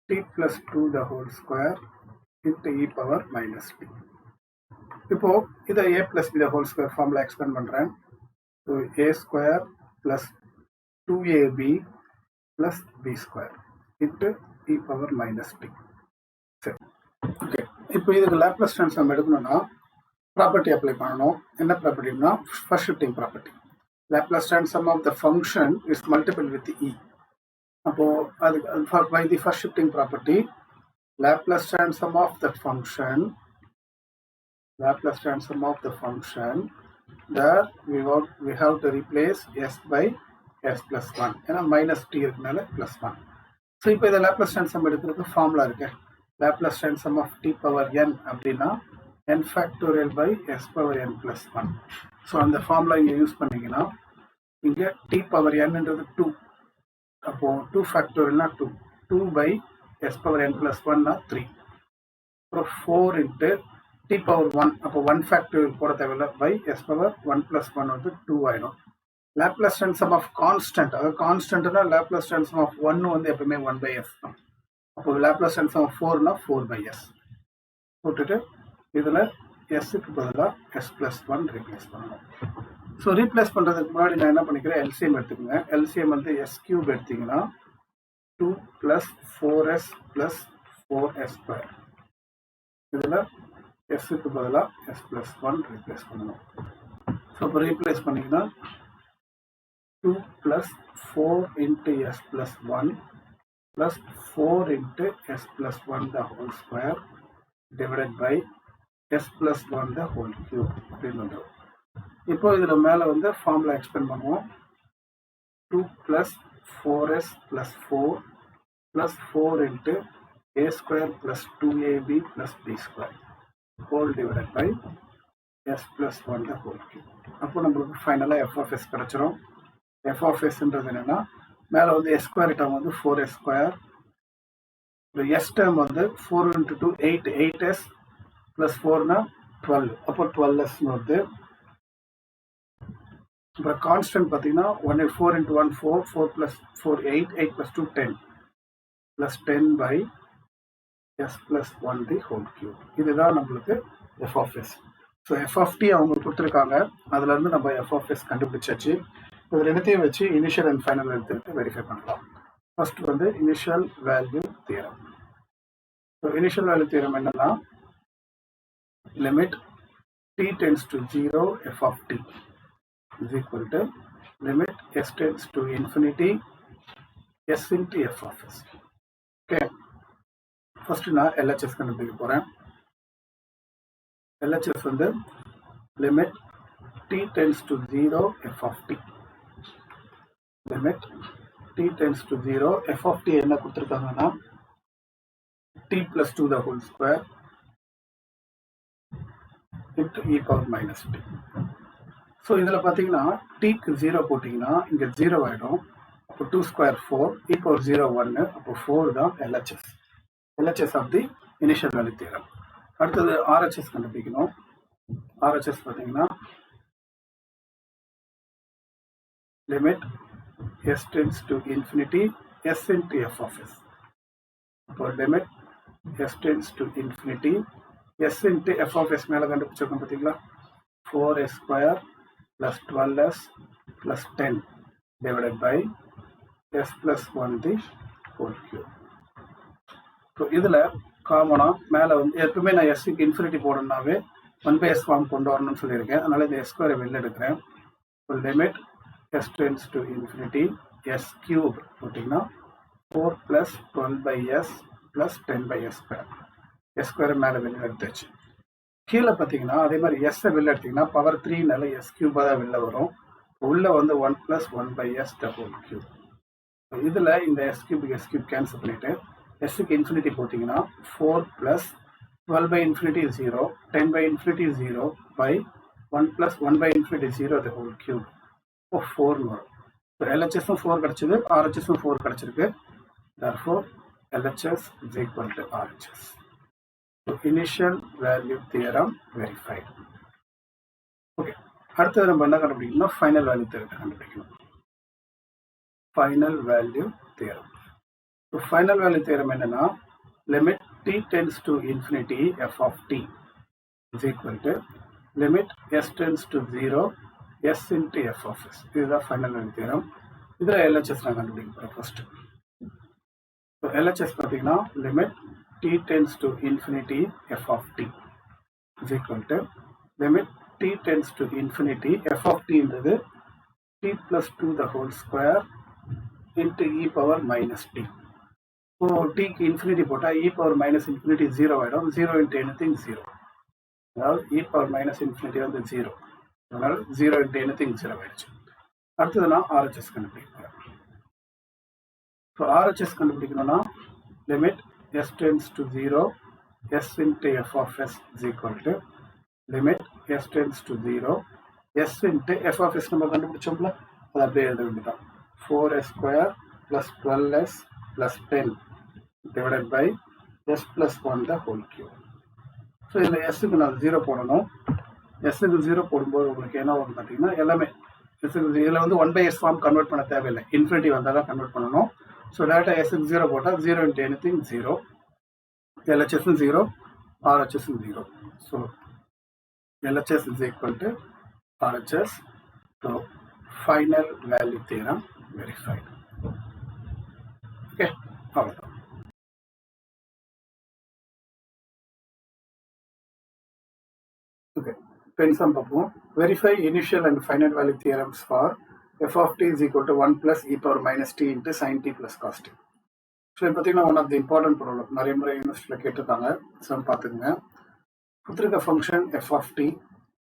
t plus 2 the whole square into e power minus t. இப்போ இதை a plus b the whole square formula expand பண்ணுறேன். So a square plus 2ab plus b square into e power minus t. சரி, ஓகே. இப்போ இதுக்கு லேப்லஸ் ட்ரான்ஸ்ஃபார்ம் எடுக்கணும்னா ப்ராப்பர்ட்டி அப்ளை பண்ணணும். என்ன ப்ராப்பர்ட்டினா first shifting property. Laplace transform of the function is multiple with e. அப்போ அது by the first shifting property, Laplace transform of the function, there we have to replace s by s plus 1. ஏன்னா minus t இருக்கனால plus 1. ஸோ இப்போ இதை லேப்லஸ் ட்ரான்ஸ்ஃபார்ம் எடுக்கிறதுக்கு ஃபார்முலா இருக்கு. Laplace transform of t power n அப்படின்னா n factorial by s power n plus 1. ஸோ அந்த ஃபார்முலா இங்கே யூஸ் பண்ணிங்கன்னா இங்கே t பவர் nன்றது 2. அப்போ 2 ஃபேக்டோரியல்னா 2 by s power n plus 1னா 3. அப்புறம் 4 into t பவர் 1. அப்போ 1 ஃபேக்டோரியல் போட தேவையில்லை by s பவர் 1 plus 1 வந்து 2 ஆயிடும். லேப்லஸ் ட்ரான்ஸ்ஃபார்ம் ஆஃப் கான்ஸ்டன்ட், அதாவது கான்ஸ்டன்ட்னா லேப்லஸ் ட்ரான்ஸ்ஃபார்ம் ஆஃப் 1 வந்து எப்பவுமே 1 by s தான். அப்போ லேப்லஸ் ட்ரான்ஸ்ஃபார்ம் ஆஃப் 4னா 4 by s போட்டுட்டு இதில் எஸ்க்கு பதிலாக s plus 1 ரீப்ளேஸ் பண்ணணும். ஸோ ரீப்ளேஸ் பண்ணுறதுக்கு முன்னாடி நான் என்ன பண்ணிக்கிறேன், எல்சிஎம் எடுத்துக்கோங்க. எல்சிஎம் வந்து எஸ் கியூப் எடுத்தீங்கன்னா 2 plus 4s plus 4s square. இதில் எஸ்க்கு பதிலாக s plus 1 ரீப்ளேஸ் பண்ணணும். ஸோ இப்போ ரீப்ளேஸ் பண்ணிங்கன்னா 2 plus 4 into s plus 1 plus 4 into s plus 1 the whole square divided by s plus 1 the whole cube அப்படின்னு வந்துடும். இப்போ இதில் மேலே வந்து ஃபார்முலா எக்ஸ்பெண்ட் பண்ணுவோம். 2 plus 4s plus 4 plus 4 into a square plus 2ab plus b square whole divided by s plus 1 the whole cube. அப்போ நம்மளுக்கு ஃபைனலாக f of s கிடச்சிரும். f of sன்றது என்னென்னா மேலே வந்து s ஸ்கொயர் டேர்ம் வந்து 4s ஸ்கொயர், s டேர்ம் வந்து 4 into 2 8, 8s plus 4னா 12. அப்போ 12sன்னு வருது. அப்புறம் கான்ஸ்டன்ட் பார்த்தீங்கன்னா 4 into 1 4, 4 plus 4 8, 8 plus 2 10 plus 10 by s plus 1 the whole cube. இதுதான் நம்மளுக்கு f of s. So f of t அவங்க கொடுத்துருக்காங்க, அதுலேருந்து நம்ம f of s கண்டுபிடிச்சாச்சு. இது ரெண்டுத்தையும் வச்சு இனிஷியல் அண்ட் ஃபைனல் எடுத்து வெரிஃபை பண்ணலாம். ஃபர்ஸ்ட் வந்து initial value theorem. So initial value theorem என்னன்னா limit t tends to 0 f of t is equal to limit s tends to infinity s into f of s. Okay, first நான் LHS கண்டுபிடிக்க போறேன். LHS வந்து limit t tends to 0 f of t. Limit t tends to 0 f of t என்ன கொடுத்துருக்காங்கன்னா t plus 2 the whole square into e power minus t. So இதில் பார்த்தீங்கன்னா டீக்கு 0 போட்டிங்கன்னா இங்கே 0 ஆகிடும். அப்போ 2 ஸ்கொயர் 4 e power 0 1 அப்போ 4 தான் LHS of the initial value theorem. அடுத்தது RHS கண்டுபிடிக்கணும். RHS பார்த்தீங்கன்னா limit s tends to infinity s into f of s. அப்போ limit s tends to infinity s into f of s மேலே கண்டுபிடிச்சிருக்கோம் பார்த்தீங்களா, 4s square plus 12s plus 10 divided by s plus 1 the whole cube. So இதில் காமனாக மேலே வந்து எப்பவுமே நான் எஸ்க்கு இன்ஃபினிட்டி போடணுன்னாவே 1/s ஃபார்ம் கொண்டு வரணும்னு சொல்லியிருக்கேன். அதனால் இந்த s² வெளில எடுக்கிறேன். இப்போ limit s tends to infinity s cube போட்டிங்கன்னா 4 plus 12/s plus 10/s square. s² மேலே வெளில எடுத்தாச்சு. கீழே பார்த்தீங்கன்னா அதே மாதிரி எஸ்ஸை வெளில எடுத்திங்கன்னா பவர் 3னால s cube தான் வெளில வரும். உள்ளே வந்து 1 plus 1/s the whole cube. இதில் இந்த s cube கேன்சல் பண்ணிவிட்டு எஸ்க்கு இன்ஃபினிட்டி போட்டிங்கன்னா 4 plus 12/infinity 0, 10/infinity 0 by 1 plus 1/infinity 0 the whole cube. இப்போ 4 வரும். இப்போ LHSம் 4 கிடச்சிது, RHSம் 4 கிடச்சிருக்கு. therefore LHS is equal to RHS. So initial value theorem verified. Okay, அடுத்தது நம்ம என்ன கண்டுபிடிக்கணும், ஃபைனல் வேல்யூ தியரத்தை கண்டுபிடிக்கணும். Final value theorem. So final value theorem என்னன்னா limit t tends to infinity f of t is equal to limit s tends to 0 s into f of s. இதுதான் final value theorem. இதில் LHS நான் கண்டுபிடிக்கிறேன் ஃபர்ஸ்ட். ஸோ LHS பார்த்தீங்கன்னா limit t tends to infinity f of t is equal to limit t tends to infinity f of t t plus 2 the whole square into e power minus t. இப்போ டீக்கு இன்ஃபினிட்டி போட்டால் e power minus infinity 0 ஆகிடும். 0 into anything 0. அதாவது e power minus infinity வந்து 0. அதனால் 0 into anything 0 ஆகிடுச்சு. அடுத்தது நான் RHS கண்டுபிடிக்கிறேன். ஸோ RHS கண்டுபிடிக்கணும்னா லிமிட் s tends to 0 s into f of s is equal to limit s tends to 0 s into f of s நம்ம கண்டுபிடிச்சோம்ல, அது அப்படியே எழுத வேண்டியதான். 4s square plus 12s plus 10 divided by s plus 1 the whole cube. So இதில் எஸ்ஸுக்கு நான் 0 போடணும். எஸ்ஸுக்கு 0 போடும்போது உங்களுக்கு என்ன வரும் பார்த்தீங்கன்னா எல்லாமே எஸ்ஸுக்கு இதில் வந்து 1/s ஃபார்ம் கன்வெர்ட் பண்ண தேவையில்லை, இன்ஃபினிட்டி வந்தால் தான் கன்வெர்ட் பண்ணணும். ஸோ டேரெக்டாக எஸ்ஸுக்கு 0 போட்டால் 0 into anything 0, LHSம் 0, RHSம் 0. So LHS is equal to RHS. So final value theorem verified. Okay, அவ்வளோதான். ஓகே, பென்சம் பார்ப்போம். Verify initial and final value theorems for f of t is equal to 1 plus e power minus t into sin t plus cos t. So இது பார்த்தீங்கன்னா one of the important problem, நிறைய முறை யூனிவர்சிட்டியில் கேட்டிருக்காங்க. ஸோ பார்த்துக்குங்க. கொடுத்துருக்க function f of t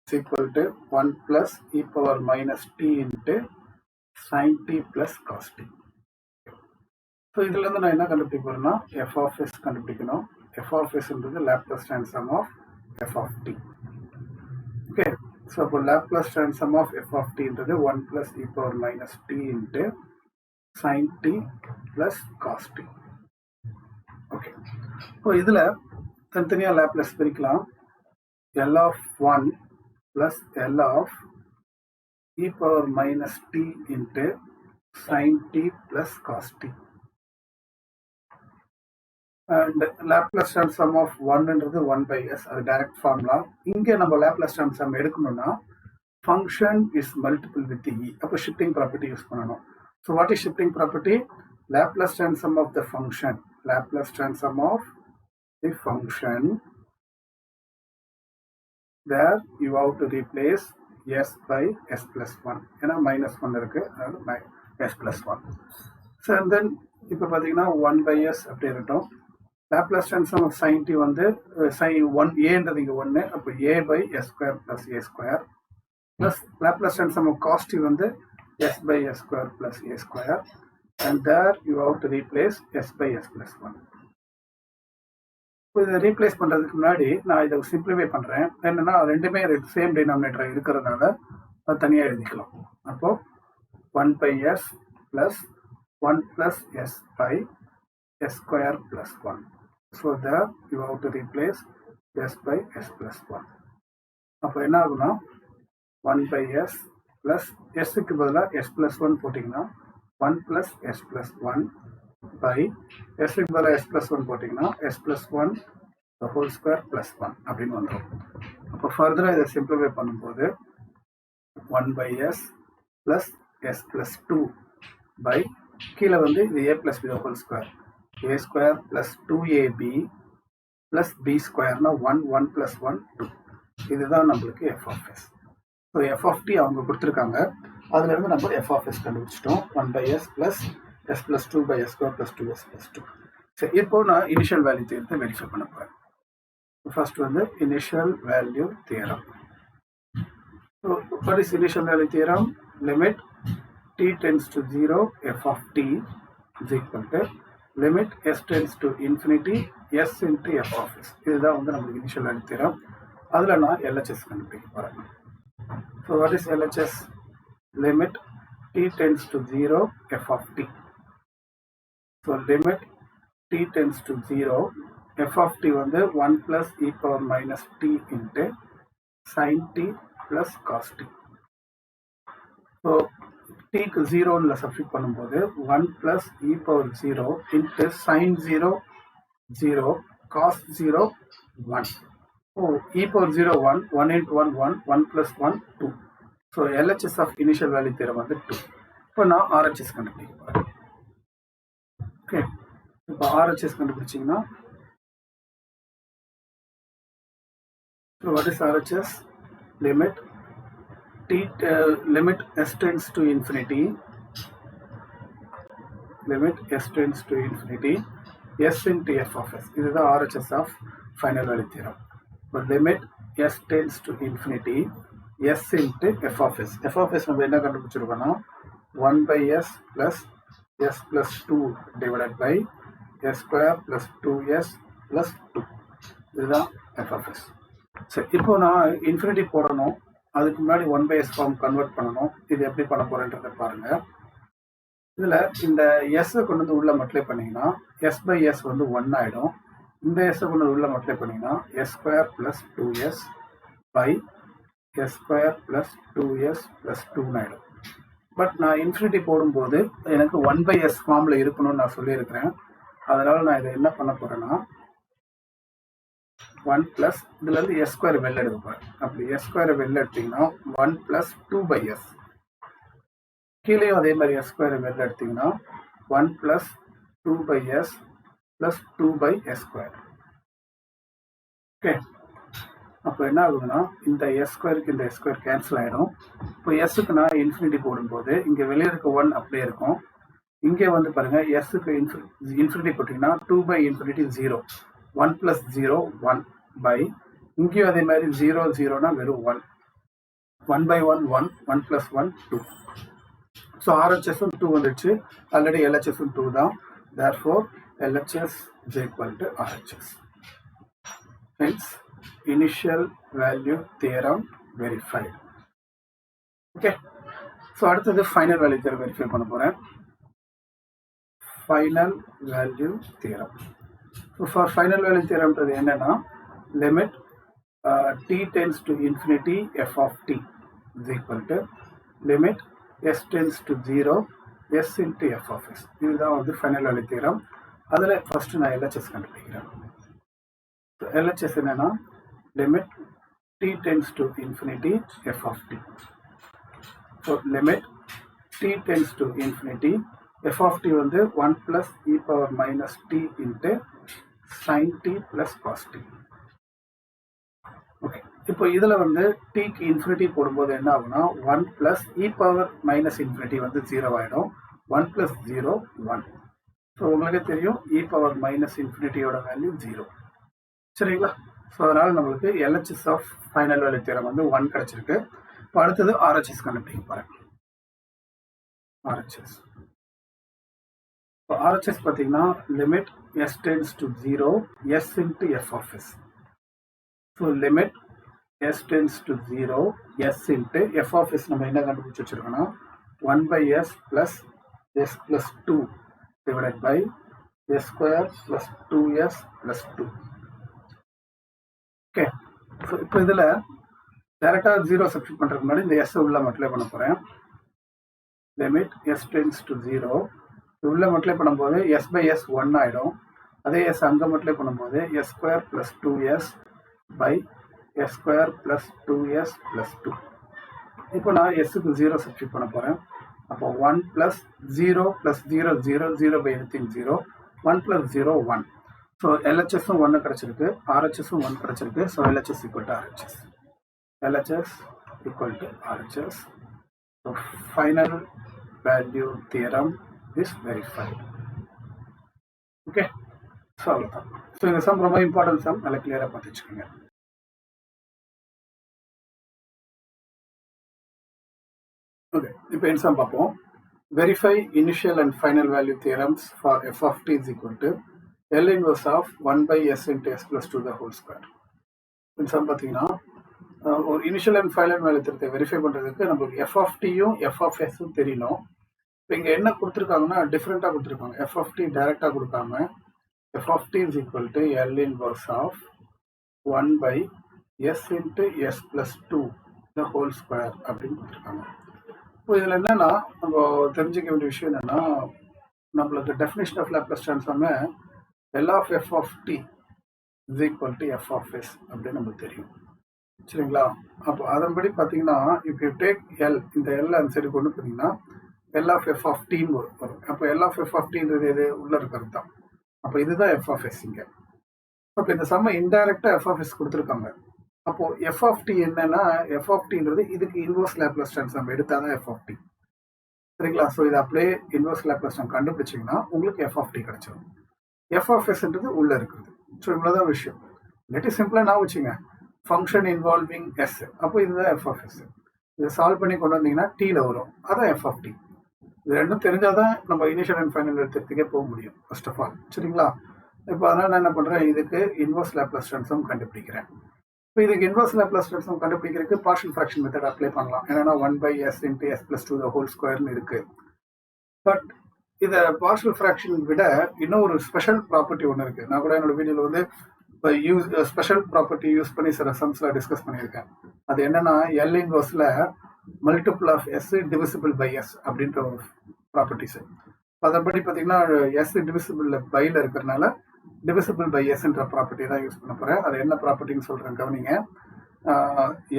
is equal to 1 plus e power minus t into sin t plus cos t. So இதுலேருந்து நான் என்ன கண்டுபிடிக்க போகிறேன்னா f of s கண்டுபிடிக்கணும். f of s Laplace transform of f of t. Okay, so அப்போ Laplace transform of f of t 1 plus e power minus t into sin t plus cos t. Okay, இப்போ இதில் தனித்தனியாக லேப்லஸ் பிரிக்கலாம். l of 1 plus l of e power minus t into sin t plus cos t. And Laplace transform of 1 1/s, அது டைரக்ட் ஃபார்முலா. இங்கே நம்ம லேப்லஸ் ட்ரான்ஸ்ஃபார்ம் எடுக்கணும்னா function is multiple with e, அப்போ ஷிஃப்டிங் ப்ராப்பர்ட்டி யூஸ் பண்ணணும். So what is shifting property? Laplace transform of the function, Laplace transform of the function, there you have to replace s by s plus 1, ஏன்னா -1 இருக்கு, அதாவது s plus 1. So and then இப்போ பார்த்தீங்கன்னா 1/s அப்படி இருக்கட்டும். Laplace transform of sin t வந்து sin 1 ஏன்றது இங்கே 1, அப்போ a by s square plus a square, plus Laplace transform of cos t வந்து s by s square plus a square, and there you have to replace s by s plus 1. இப்போ இதை ரீப்ளேஸ் பண்ணுறதுக்கு முன்னாடி நான் இதை சிம்பிளிஃபை பண்ணுறேன். என்னென்னா ரெண்டுமே சேம் டினாமினேட்டர் இருக்கிறதுனால அது தனியாக எழுதிக்கலாம். அப்போது 1/s plus 1 plus s by s square plus 1. So there you have to replace s by s plus 1. அப்போ என்ன ஆகுனா 1 by s plus s க்கு பதிலாக s plus 1 போட்டிங்கன்னா 1 plus s plus 1 by s க்கு பதிலாக s plus 1 போட்டிங்கன்னா s plus 1 the whole square plus 1 அப்படின்னு வந்துடும். அப்போ ஃபர்தராக இதை சிம்பிளிஃபை பண்ணும்போது 1 by s plus s plus 2 by கீழே வந்து இது a plus b the whole square a square plus 2ab plus b squareனா 1 1 plus 1 2. இதுதான் நம்மளுக்கு f of s. So f of t அவங்க கொடுத்துருக்காங்க, அதுலேருந்து நம்ம f of s கண்டுபிடிச்சிட்டோம். 1 by s plus s plus 2 by s square plus 2s plus 2. சரி, இப்போ நான் இனிஷியல் வேல்யூ தியரத்தை வெரிஃபை பண்ண போகிறேன். ஃபர்ஸ்ட் வந்து initial value theorem. So what is initial value theorem? Limit t tends to 0 f of t is equal to limit s tends to infinity s into f of s. இதுதான் வந்து நமக்கு initial value theorem. அதில் நான் LHS கண்டுபிடிக்க போகிறேன். So what is LHS? Limit t tends to 0 f of t. So limit t tends to 0 f of t வந்து 1 plus e power minus t into sin t plus cos t. So t க்கு 0ல சப்ஸ்டிட் பண்ணும்போது 1 plus e power 0 into sin 0 0 cos 0 1. So e power 0 1 1 into 1 1 1 plus 1 2. So LHS of initial value theorem வந்து 2. இப்போ நான் RHS கண்டுபிடிக்க போகிறேன். ஓகே, இப்போ RHS கண்டுபிடிச்சிங்கன்னா so what is RHS? Limit s tends to infinity, limit s tends to infinity s into f of s. இதுதான் RHS of final value theorem. But limit s tends to infinity s into f of s. f of s நம்ம என்ன கண்டுபிடிச்சிருக்கோம்னா 1 by s plus s plus 2 divided by s square plus 2s plus 2. இதுதான் f of s. சரி, இப்போ நான் இன்ஃபினிட்டி போடணும், அதுக்கு முன்னாடி 1 by s ஃபார்ம் கன்வெர்ட் பண்ணணும். இது எப்படி பண்ண போறேன்றதை பாருங்க. இதில் இந்த எஸ்ஸை கொண்டு வந்து உள்ள மல்டிப்ளை பண்ணிங்கன்னா s by s வந்து 1 ஆகிடும். இந்த எஸ்ஸை கொண்டு வந்து உள்ள மல்டிப்ளை பண்ணிங்கன்னா s square plus 2s by s square plus 2s plus 2 ஆகிடும். பட் நான் இன்ஃபினிட்டி போடும்போது எனக்கு 1 by s ஃபார்மில் இருக்கணும்னு நான் சொல்லியிருக்கிறேன். அதனால் நான் இதை என்ன பண்ண போகிறேன்னா 1 plus இதுலேருந்து s ஸ்கொயர் வெளில எடுக்க போகிறேன். அப்படி s ஸ்கொயரை வெளில எடுத்தீங்கன்னா 1 plus 2 by s. கீழேயும் அதே மாதிரி s ஸ்கொயரை வெளில எடுத்தீங்கன்னா 1 plus 2 by s plus 2 by s square. Okay, அப்போ என்ன ஆகுதுன்னா இந்த s ஸ்கொயருக்கு இந்த s ஸ்கொயர் கேன்சல் ஆகிடும். இப்போ எஸ்ஸுக்கு நான் இன்ஃபினிட்டி போடும்போது இங்கே வெளியே இருக்க 1 அப்படியே இருக்கும். இங்கே வந்து பாருங்கள், எஸ்ஸுக்கு இன்ஃபினிட்டி போட்டிங்கன்னா 2 by infinity 0, 1 plus 0 1 by இங்கேயும் அதே மாதிரி 0 0னா வெறும் 1, 1 by 1 1, 1 plus 1 2. ஸோ RHSும் 2 வந்துடுச்சு, ஆல்ரெடி LHSும் 2 தான். therefore LHS is equal to RHS. hence initial value theorem verified. Okay, so அடுத்தது ஃபைனல் வேல்யூ தியரம் வெரிஃபை பண்ண போகிறேன். Final value theorem. So for final value தியரம்ன்றது என்னன்னா limit t tends to infinity f of t is equal to limit s tends to 0 s into f of s. இதுதான் வந்து ஃபைனல் வேல்யூ தியரம். அதில் ஃபர்ஸ்ட் நான் LHS கண்டுபிடிக்கிறேன். LHS என்னன்னா limit t tends to infinity f of t. So limit t tends to infinity f of t வந்து 1 plus e power minus t into sin t plus cos t. Okay, இப்போ இதில் வந்து டீக்கு இன்ஃபினிட்டி போடும்போது என்ன ஆகுனா 1 plus e power minus infinity வந்து 0 ஆகிடும். 1 plus 0 1. ஸோ உங்களுக்கே தெரியும் e power minus infinity-யோட வேல்யூ 0. சரிங்களா? ஸோ அதனால் நம்மளுக்கு LHS of final value theorem வந்து 1 கிடச்சிருக்கு. இப்போ அடுத்தது RHS கண்டுபிடிக்க போகிறேன். RHS இப்போ RHS பார்த்தீங்கன்னா limit s tends to 0 s into f of s. So limit s tends to 0 s into f of s நம்ம என்ன கண்டுபிடிச்சி வச்சிருக்கோம்னா 1 by s plus s plus 2 divided by s square plus 2s plus 2. Okay, so இப்போ இதில் டேரெக்டாக 0 சப்ஸ்டியூட் பண்ணுறதுக்கு முன்னாடி இந்த s உள்ள மல்டிப்ளை பண்ண போகிறேன். Limit s tense to 0. உள்ள மல்டிப்ளை பண்ணும்போது s பை s 1 ஆகிடும். அதே s அங்கே மல்டிப்ளை பண்ணும்போது s square plus 2s by s square plus 2s plus 2. இப்போ நான் எஸ்ஸுக்கு 0 சப்ஸ்டியூட் பண்ண போகிறேன். அப்போ 1 plus 0 plus 0 0 0 by anything 0 1 plus 0 1. So எல்ஹெச்எஸும் 1 கிடச்சிருக்கு, ஆர்ஹெச்எஸும் 1 கிடச்சிருக்கு. ஸோ எல்ஹெச்எஸ் equal to RHS. LHS equal to RHS. So final value theorem is verified. Okay, so இந்த சம் ரொம்ப இம்பார்ட்டன்ட் சம், நல்லா கிளியரா பார்த்துச்சுக்கோங்க. ஓகே, இப்போ இந்த சம் பார்ப்போம். Verify initial and final value theorems for f of t is equal to L inverse of 1 by s into s plus 2 the whole square. இந்த சம் பார்த்தீங்கன்னா ஒரு இனிஷியல் அண்ட் ஃபைனல் வேல்யூ தியரத்தை வெரிஃபை பண்ணுறதுக்கு நம்மளுக்கு எஃப் ஆஃப் டியும் எஃப் ஆஃப் எஸும் தெரியணும். இப்போ இங்கே என்ன கொடுத்துருக்காங்கன்னா டிஃப்ரெண்ட்டாக கொடுத்துருக்காங்க. எஃப் ஆஃப் டி டைரெக்டாக கொடுக்காம f of D is equal to L inverse of 1 by s into s plus 2 the whole square அப்படின்னு கொடுத்துருக்காங்க. இப்போ இதில் என்னென்னா நம்ம தெரிஞ்சுக்க வேண்டிய விஷயம் என்னென்னா, நம்மளுக்கு டெஃபினேஷன் ஆஃப் லேப்லஸ் ட்ரான்ஸ்ஃபார்மை L of F of D is equal to F of S அப்படின்னு நம்மளுக்கு தெரியும். சரிங்களா? அப்போ அதன்படி பார்த்தீங்கன்னா இப்போ யூ டேக் எல், இந்த எல் அந்த சைடு கொண்டு போனீங்கன்னா எல் ஆஃப் எஃப் ஆஃப் டீம் வரும். அப்போ எல் ஆஃப் எஃப் ஆஃப் டீன்றது எது உள்ள இருக்கிறது தான். அப்போ இதுதான் எஃப் ஆஃப் எஸ் இங்கே. அப்போ இந்த சம்மை இன்டைரக்டாக எஃப் ஆஃப் எஸ் கொடுத்துருக்காங்க. அப்போது எஃப் ஆஃப் டி என்னன்னா, எஃப் ஆஃப் டின்றது இதுக்கு இன்வர்ஸ் லேப்லஸ் ட்ரான்ஸ்ஃபார்ம் எடுத்தால் தான் எஃப் ஆஃப் டி. சரிங்களா? ஸோ இது அப்படியே இன்வர்ஸ் லேப்லஸ் ட்ரான்ஸ்ஃபார்ம் கண்டுபிடிச்சிங்கன்னா உங்களுக்கு எஃப் ஆஃப் டி கிடச்சிடும். எஃப் ஆஃப் எஸ்ன்றது உள்ளே இருக்குது. ஸோ இவ்வளோதான் விஷயம். இல்லாட்டி சிம்பிளாக நான் வச்சுங்க ஃபங்க்ஷன் இன்வால்விங் எஸ், அப்போ இதுதான் எஃப் ஆஃப் எஸ். இதை சால்வ் பண்ணி கொண்டு வந்தீங்கன்னா டீல வரும், அதான் எஃப் ஆஃப் டி. இது ரெண்டும் தெரிஞ்சால் தான் நம்ம இனிஷியல் அண்ட் ஃபைனல் எடுத்துக்கே போக முடியும் ஃபர்ஸ்ட் ஆஃப் ஆல். சரிங்களா? இப்போ அதனால் நான் என்ன பண்ணுறேன், இதுக்கு இன்வர்ஸ் லேப்லஸ் ட்ரான்ஸ்ஃபார்ம் கண்டுபிடிக்கிறேன். இப்போ இதுக்கு இன்வர்ஸ் லேப்லஸ் ட்ரான்ஸ்ஃபார்ம் கண்டுபிடிக்கிறதுக்கு பார்ஷியல் ஃப்ராக்ஷன் மெத்தட் அப்ளை பண்ணலாம். ஏன்னா 1 by s into s plus 2 the whole ஸ்கொயர்னு இருக்குது. பட் இதை பார்ஷியல் ஃப்ராக்ஷன் விட இன்னும் ஒரு ஸ்பெஷல் ப்ராப்பர்ட்டி ஒன்று இருக்குது. நான் கூட என்னோட வீடியோவில் வந்து இப்போ ஸ்பெஷல் ப்ராப்பர்ட்டி யூஸ் பண்ணி சில சம்ஸில் டிஸ்கஸ் பண்ணியிருக்கேன். அது என்னன்னா எல் இன்வர்ஸில் multiple of S divisible by S அப்படின்ற ஒரு ப்ராப்பர்ட்டிஸு. அதன்படி பார்த்தீங்கன்னா எஸ் டிவிசிபிள் பையில் இருக்கிறதுனால டிவிசிபிள் பை எஸ்ன்ற ப்ராப்பர்ட்டி தான் யூஸ் பண்ண போகிறேன். அது என்ன ப்ராப்பர்ட்டின்னு சொல்கிறேன் கவனிங்க.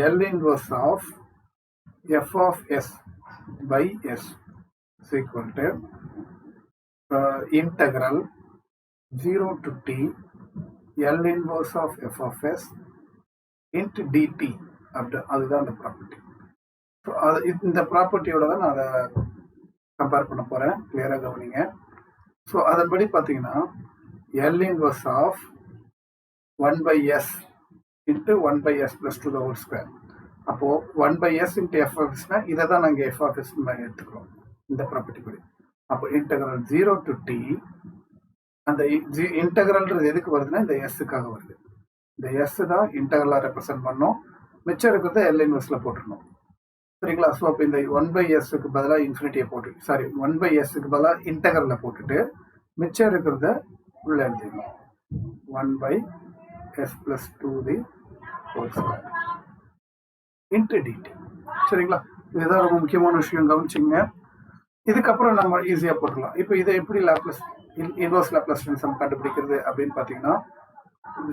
L inverse of F of S by S is equal to integral 0 to t L inverse of f of s into dt. அதுதான் அந்த ப்ராப்பர்ட்டி. ஸோ அது இந்த ப்ராப்பர்ட்டியோட தான் நான் அதை கம்பேர் பண்ண போகிறேன். கிளியராக கவனிங்க. ஸோ அதன்படி பார்த்தீங்கன்னா L inverse of 1 by s into 1 by s plus 2 the whole square. அப்போது 1 by s into f of s இதை தான் நாங்கள் f of s எடுத்துக்கிறோம் இந்த ப்ராப்பர்ட்டி படி. அப்போ இன்டெக்ரல் 0 to t, அந்த இன்டெக்ரல்ன்றது எதுக்கு வருதுன்னா இந்த எஸ்ஸுக்காக வருது. இந்த எஸ் தான் இன்டெக்ரலாக ரெப்ரசென்ட் பண்ணோம். மிச்சம் இருக்கிறத எல் இன்வெர்ஸில் போட்டுருணும். சரிங்களா? ஸோ அப்போ இந்த 1 பை எஸ்ஸுக்கு பதிலாக இன்ஃபினிட்டியை போட்டு 1 பை எஸ்ஸுக்கு பதிலாக இன்டெக்ரலில் போட்டுட்டு மிச்சம் இருக்கிறத உள்ள எழுதிக்கணும். 1 by s plus 2 the whole square into d t. சரிங்களா? இதுதான் ரொம்ப முக்கியமான விஷயம், கவனிச்சிங்க. இதுக்கப்புறம் நம்ம ஈஸியாக போட்டுடலாம். இப்போ இதை எப்படி லேப்லஸ் இன்வர்ஸ் லேப்லஸ் ட்ரான்ஸ்ஃபார்ம் கண்டுபிடிக்கிறது அப்படின்னு பார்த்தீங்கன்னா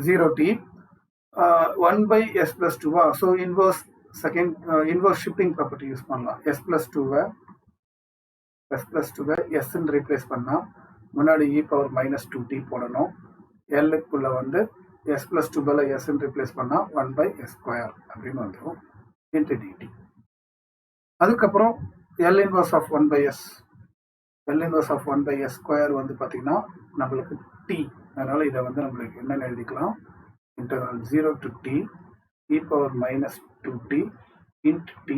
0t 1 by s plus 2. So inverse shifting property use பண்ணலாம். s plus 2 எஸ்ன்னு ரீப்ளேஸ் பண்ணால் முன்னாடி e பவர் மைனஸ் 2t போடணும். எல்லுக்குள்ளே வந்து s plus 2 பதில் எஸ்ன்னு ரீப்ளேஸ் பண்ணால் 1 by s ஸ்கொயர் அப்படின்னு வந்துடும் இன்ட்டு டிடி. அதுக்கப்புறம் L inverse of 1 by s, L inverse of 1 by s square வந்து பார்த்தீங்கன்னா நம்மளுக்கு t, அதனால் இதை வந்து நம்மளுக்கு என்னென்னு எழுதிக்கலாம், integral 0 to t e power minus 2t int t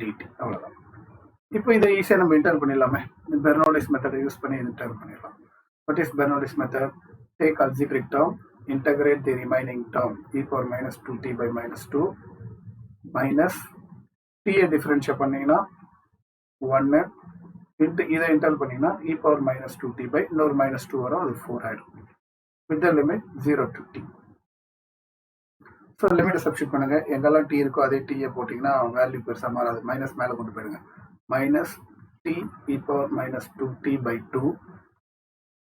dt. அவ்வளோதான். இப்போ இதை ஈஸியாக நம்ம இன்டர் பண்ணிடலாமே. பெர்னோலிஸ் மெத்தடை யூஸ் பண்ணி இன்டர் பண்ணிடலாம். What is Bernoulli's method? Take algebraic term, integrate the remaining term e power minus 2t by minus 2 minus t differentiate பண்ணிங்கன்னா 1 இன்ட்டு இதை இன்டர்வல் பண்ணிங்கன்னா e power minus 2t by இன்னொரு மைனஸ் 2 வரும், அது 4 ஆகிடும். With the limit 0 to t. So லிமிட்டை சப்ஸ்டியூட் பண்ணுங்க. எங்கெல்லாம் டி இருக்கோ அதே டீயை போட்டிங்கன்னா வேல்யூ பெருசாக மாறாது. மைனஸ் மேலே கொண்டு போயிடுங்க. Minus t e power minus 2t by 2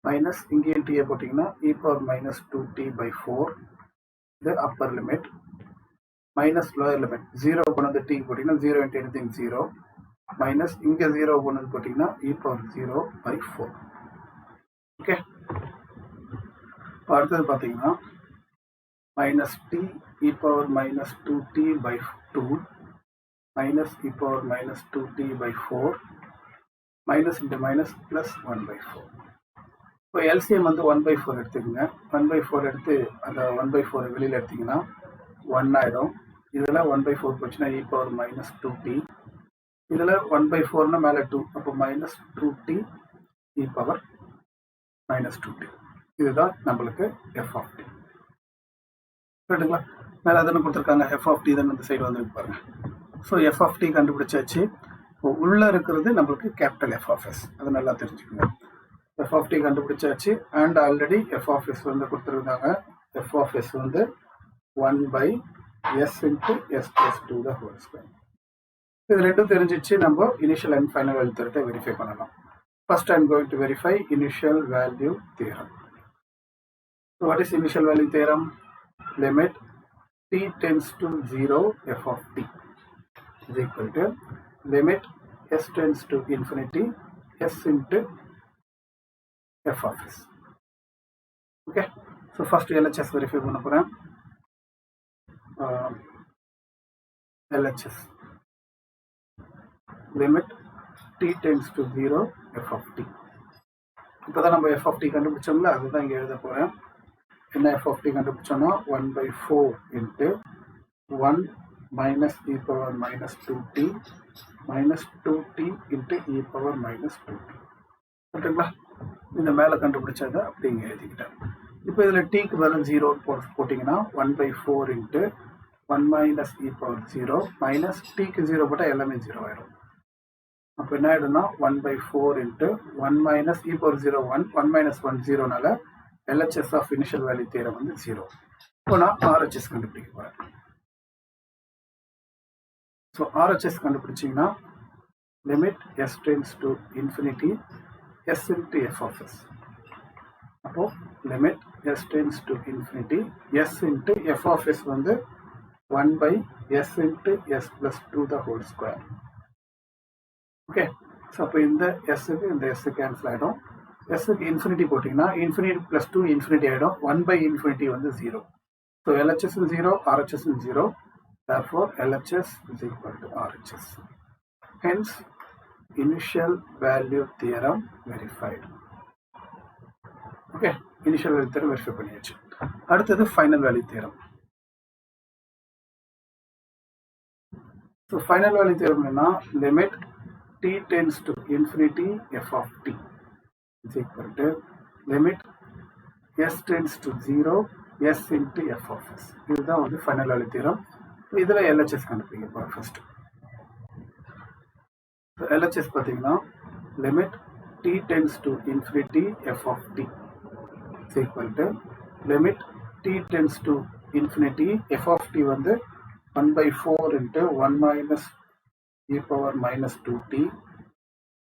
minus இங்கேயும் டீயை போட்டிங்கன்னா E power minus 2t by 4. இது upper limit. Minus lower limit 0 கொண்டு வந்து டி போட்டிங்கன்னா 0 இன்ட்டு எனிதிங் 0 மைனஸ் இங்கே 0 கொண்டு வந்து போட்டிங்கன்னா இ பவர் 0 பை 4. ஓகே, அடுத்தது பார்த்தீங்கன்னா minus t e power minus 2t by 2 minus e power minus 2t by 4 minus into minus plus 1 by 4. இப்போ எல்சிஎம் வந்து 1 பை 4 எடுத்துக்கோங்க. 1 பை 4 எடுத்து அந்த 1 பை 4 வெளியில் எடுத்திங்கன்னா 1 ஆயிடும். இதில் 1 பை 4 போச்சுன்னா இ பவர் மைனஸ் 2t. இதில் 1 பை 4னா மேலே 2, அப்போ மைனஸ் 2t இ பவர் மைனஸ் 2t. இதுதான் நம்மளுக்கு எஃப் ஆஃப் டி. ரைட்டுங்களா? மேலே அதனை கொடுத்துருக்காங்க, எஃப் ஆஃப் டி தான் இந்த சைடு வந்துருக்கு பாருங்க. ஸோ எஃப் ஆஃப் டி கண்டுபிடிச்சாச்சு. இப்போ உள்ளே இருக்கிறது நம்மளுக்கு கேபிட்டல் எஃப் ஆஃப் எஸ், அது நல்லா தெரிஞ்சுக்கோங்க. எஃப் ஆஃப் டி கண்டுபிடிச்சாச்சு. And already F of s வந்து கொடுத்துருக்காங்க. எஃப் ஆஃப் எஸ் வந்து 1 by s into s plus 2 the whole square. இது ரெண்டும் தெரிஞ்சிச்சு. நம்ம இனிஷியல் அண்ட் ஃபைனல் வேல்யூ தியரத்தை வெரிஃபை பண்ணலாம். First I am going to verify initial value theorem. So what is initial value theorem? Limit t tends to 0 f of t is equal to limit s tends to infinity s into f of s. Okay, so first LHS verify பண்ண போறேன். LHS limit t tends to 0 f of t. இப்போதான் நம்ம f of t கண்டுபிடிச்சோம்ல, அதுதான் இங்கே எழுத போறேன். என்ன f of t கண்டுபிடிச்சோம்னா 1 by 4 into 1 minus e power minus 2t minus 2t into e power minus 2t. ஓகேங்களா? இந்த மேலே கண்டுபிடிச்சதை அப்படி இங்கே எழுதிக்கிட்டேன். இப்போ இதில் டீக்கு பதில் 0 போட்டிங்கன்னா 1 by 4 into 1 minus e power 0 minus டீக்கு 0 போட்டால் எல்லாமே 0 ஆயிடும். அப்போ என்ன ஆகிடும்னா 1 by 4 into 1 minus e power 0 1 1 minus 1 0னால LHS of initial value theorem வந்து 0. இப்போ நான் RHS கண்டுபிடிக்க போறேன். ஸோ RHS கண்டுபிடிச்சிங்கன்னா லிமிட் s tends to infinity s into f of s. அப்போ limit s tends to infinity s into f of s வந்து 1 by s into s plus 2 the whole square. Okay, so அப்போ இந்த எஸ்ஸுக்கு இந்த எஸ் கேன்சல் ஆகிடும். எஸ்ஸுக்கு இன்ஃபினிட்டி போட்டிங்கன்னா இன்ஃபினிட்டி ப்ளஸ் 2 இன்ஃபினிட்டி ஆகிடும். 1 by infinity வந்து 0. So LHS 0, RHS 0. Therefore LHS is equal to RHS. Hence initial value theorem verified. Okay, initial value theorem verify பண்ணியாச்சு. அடுத்தது final value theorem. So final value theorem என்னன்னா limit t tends to infinity f of t is equal to limit s tends to 0 s into f of s. இதுதான் வந்து ஃபைனல் வேல்யூ தியரம். இதில் LHS கண்டுபிடிக்க போகிறோம் ஃபர்ஸ்ட். LHS பார்த்தீங்கன்னா limit t tends to infinity f of t is equal to limit t tends to infinity f of t வந்து 1 by 4 into 1 minus e power minus 2t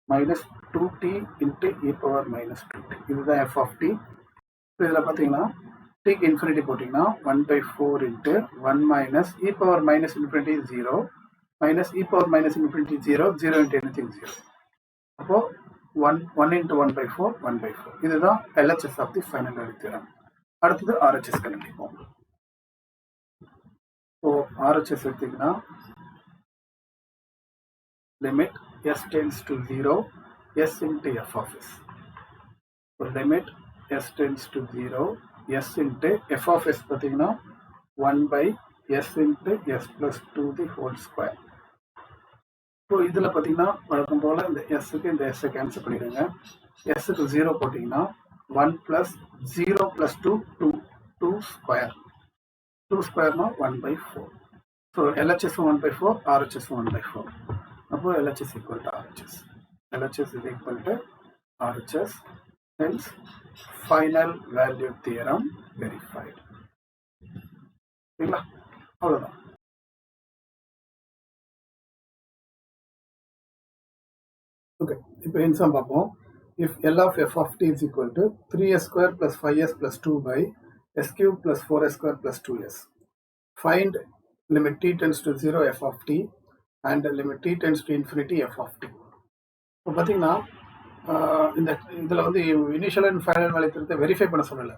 minus 2t into e power minus 2t. இதுதான் f of t. இதில் பார்த்தீங்கன்னா t இன்ஃபினிட்டி போட்டிங்கன்னா 1 by 4 into 1 minus e power minus infinity 0 minus e power minus infinity 0 0 into anything 0. அப்போ 1 into 1 by 4 1 by 4. இதுதான் LHS of the final value theorem. அடுத்தது RHS கண்டுபிடிப்போம். ஸோ RHS எடுத்தீங்கன்னா limit s tends to 0 s into f of s. So limit s tends to 0 s into f of s பார்த்தீங்கன்னா 1 by s into s plus 2 the whole square. So இதில் பார்த்தீங்கன்னா வழக்கம் போல் இந்த எஸ்ஸுக்கு இந்த எஸ்ஸை கேன்சல் பண்ணிடுங்க. எஸ்ஸுக்கு 0 போட்டிங்கன்னா 1 plus 0 plus 2 2 square 2 ஸ்கொயர்னா 1 by 4. So LHS 1 by 4 RHS 1 by 4. அப்போ LHS equal to RHS. LHS is equal to RHS. Hence, final value theorem verified. அவ்வளோதான். ஓகே, இப்போ இன்சம் பார்ப்போம். If L of f of t is equal to 3s square plus 5s plus 2 by s cube plus 4s square plus 2s. Find limit t tends to 0 f of t and limit t tends to infinity f of t. இப்போ பார்த்தீங்கன்னா இந்த இதில் வந்து இனிஷியல் அண்ட் ஃபைனல் வேல்யூ தியரத்தை வெரிஃபை பண்ண சொல்லலை,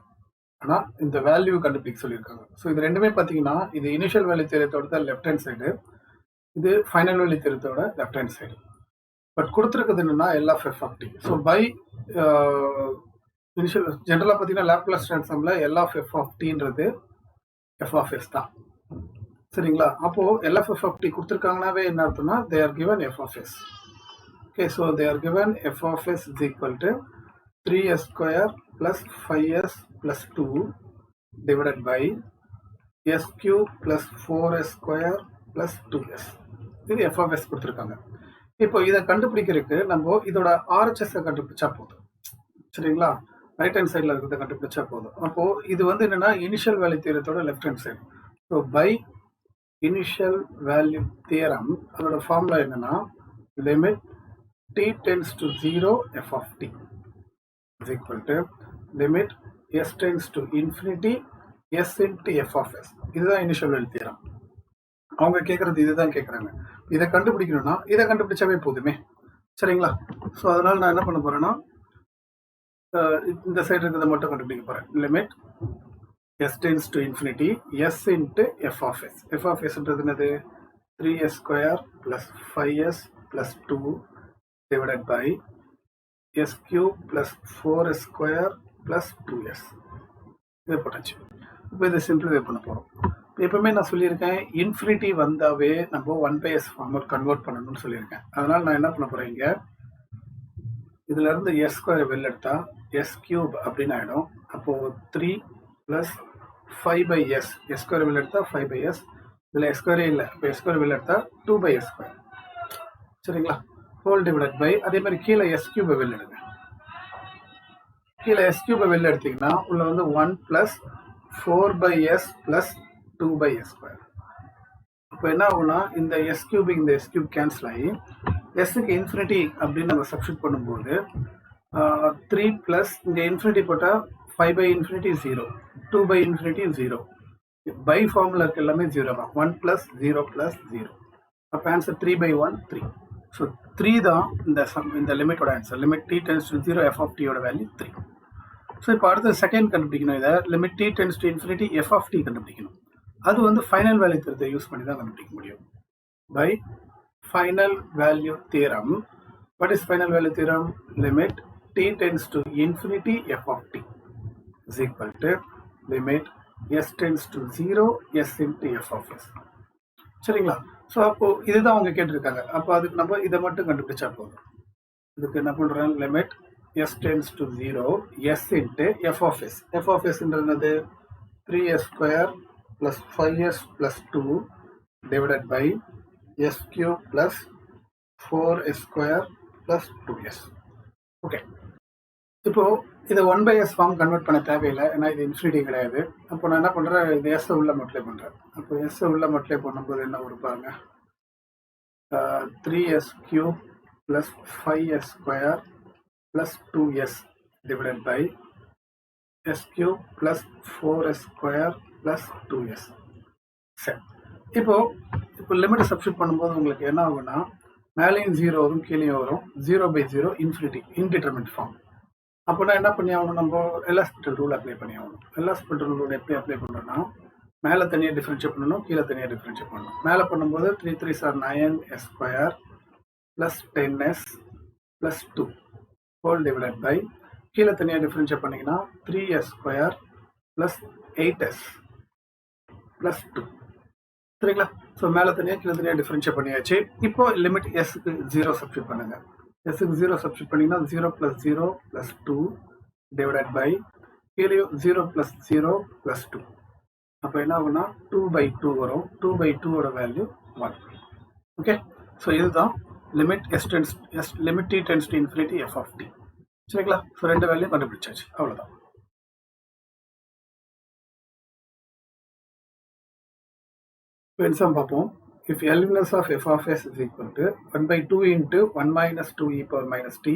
ஆனால் இந்த வேல்யூ கண்டுபிடிக்க சொல்லியிருக்காங்க. ஸோ இது ரெண்டுமே பார்த்தீங்கன்னா இது இனிஷியல் வேல்யூ தியரத்தோட லெஃப்ட் ஹேண்ட் சைடு, இது ஃபைனல் வேல்யூ தியரத்தோட லெஃப்ட் ஹேண்ட் சைடு. பட் கொடுத்துருக்குது என்னன்னா L of f of t. So by initial ஜென்ரலாக பார்த்தீங்கன்னா லாப்லாஸ் ட்ரான்ஸ்ஃபார்மில் L of f of tன்றது f of s தான், சரிங்களா? அப்போது L of f of t கொடுத்துருக்காங்கனாவே என்ன அர்த்தம்னா they are given f of s. Okay, so they are given f of s is equal to 3s square plus 5s plus 2 divided by s cube plus 4s square plus 2s. இது f of s கொடுத்துருக்காங்க. இப்போ இதை கண்டுபிடிக்கிறதுக்கு நம்ம இதோட RHS கண்டுபிடிச்சா போதும், சரிங்களா? ரைட் ஹேண்ட் சைடில் இருக்கிறத கண்டுபிடிச்சா போதும். அப்போது இது வந்து என்னென்னா இனிஷியல் வேல்யூ தியரத்தோட left hand side. So by initial value theorem அதோட ஃபார்முலா என்னென்னா limit t tends to 0 f of t is equal to limit s tends to infinity s into f of s. இதுதான் இனிஷியல் வேல்யூ தியரம். அவங்க கேட்குறது இதுதான் கேட்குறாங்க. இதை கண்டுபிடிக்கணும்னா இதை கண்டுபிடிச்சாவே போதுமே, சரிங்களா? ஸோ அதனால் நான் என்ன பண்ண போகிறேன்னா இந்த சைடு இருக்கிறத மட்டும் கண்டுபிடிக்க போகிறேன். Limit s tends to infinity s into f of s. f of sன்றது என்னது? 3s square plus 5s plus 2 divided by s cube plus 4s square plus 2s. இதை போட்டாச்சு. இப்போ இதை சிம்பிளிஃபை பண்ண போகிறோம். எப்பவுமே நான் சொல்லியிருக்கேன் இன்ஃபினிட்டி வந்தாவே நம்ம 1/s ஃபார்மட் கன்வெர்ட் பண்ணணும்னு சொல்லியிருக்கேன். அதனால் நான் என்ன பண்ண போகிறேன், இங்கே இதில் இருந்து s ஸ்கொயர் வெளில எடுத்தால் s கியூப் அப்படின்னு ஆகிடும். அப்போது 3 + 5/s, s ஸ்கொயர் வெளில எடுத்தால் 5/s, இதில் s ஸ்கொயரே இல்லை, இப்போ s ஸ்கொயர் வெளில எடுத்தால் 2/s ஸ்கொயர், சரிங்களா? ஹோல் டிவைடட் பை அதே மாதிரி கீழே s கியூபை வெளில எடுங்க. கீழே s கியூபை வெளில எடுத்தீங்கன்னா உள்ள வந்து 1 + 4/s + 2/s ஸ்கொயர். இப்போ என்ன ஆகும்னா இந்த s கியூப் இந்த s கியூப் கேன்சல் ஆகி எஸ்க்கு இன்ஃபினிட்டி அப்படின்னு நம்ம சப்ஸ்டியூட் பண்ணும்போது 3 + இங்கே இன்ஃபினிட்டி போட்டால் 5/∞ 0, 2/∞ 0. பை ஃபார்முலா இருக்க எல்லாமே 0 தான். 1 + 0 + 0. அப்போ ஆன்சர் 3/1 3. ஸோ 3 தான் இந்த லிமிட்டோட answer. Limit t tends to 0 f of t ஓட வேல்யூ 3. ஸோ இப்போ அடுத்த செகண்ட் கண்டுபிடிக்கணும். இதை லிமிட் t tends to infinity f of t கண்டுபிடிக்கணும். அது வந்து ஃபைனல் வேல்யூ தியரத்தை யூஸ் பண்ணி தான் கண்டுபிடிக்க முடியும். By final value theorem. What is final value theorem? Limit t tends to infinity f of t is equal to limit s tends to 0 s into f of s. சரிங்களா? ஸோ அப்போ இதுதான் அவங்க கேட்டிருக்காங்க. அப்போ அதுக்கு நம்ம இதை மட்டும் கண்டுபிடிச்சா போதும். இதுக்கு என்ன பண்ணுறேன், limit s tends to 0 s into f of s. f of s என்னது? 3s square plus 5s plus 2 divided by s cube plus 4s square plus 2s. Okay, இப்போ இதை 1/s ஃபார்ம் கன்வெர்ட் பண்ண தேவையில்லை, ஏன்னா இது இன்ஃபினிட்டி கிடையாது. அப்போ நான் என்ன பண்ணுறேன், இது s உள்ள மல்டிப்ளை பண்ணுறேன். அப்போ s உள்ள மல்டிப்ளை பண்ணும்போது என்ன கொடுப்பாங்க? 3s cube plus 5s square plus 2s divided by s cube plus 4s square plus 2s. சரி, இப்போ லிமிட் சப்ஸ்டியூட் பண்ணும்போது உங்களுக்கு என்ன ஆகும்னா மேலேயும் 0 வரும், கீழேயும் வரும். 0/0 இன்ஃபினிட்டி, இன்டிட்டர்மினட் ஃபார்ம். அப்போனா என்ன பண்ணி ஆகணும், நம்ம எல்ஹாஸ்பிட்டல் ரூல் அப்ளை பண்ணி ஆகணும். எல்ஹாஸ்பிட்டல் ரூல் எப்படி அப்ளை பண்ணுறோம்னா மேலே தனியாக டிஃப்ரென்ஷியேட் பண்ணணும், கீழே தனியாக டிஃப்ரென்ஷியேட் பண்ணணும். மேலே பண்ணும்போது 3 3s are 9s square plus 10s plus 2 whole divided by கீழே தனியாக டிஃப்ரென்ஷியேட் பண்ணிங்கன்னா 3s square plus 8s plus 2. சரிங்களா? ஸோ மேலே தனியாக கீழே தனியாக டிஃப்ரென்ஷியேட் பண்ணியாச்சு. இப்போ லிமிட் எஸ்க்கு 0 சப்ஸ்டியூட் பண்ணுங்க. எஸ்க்கு 0 சப்ஸ்டியூட் பண்ணிங்கன்னா 0 + 0 + 2 டிவைடட் பை கீழே 0 + 0 + 2. அப்போ என்ன ஆகும்னா 2/2 வரும். 2/2 ஓட வேல்யூ 1. ஓகே, ஸோ இதுதான் limit t tends to infinity f of t. சரிங்களா? ஸோ ரெண்டு வேல்யூ கண்டுபிடிச்சாச்சு, அவ்வளோதான். பென்சம் பார்ப்போம். If L inverse of f of s is equal to 1 by 2 into 1 minus 2 e power minus t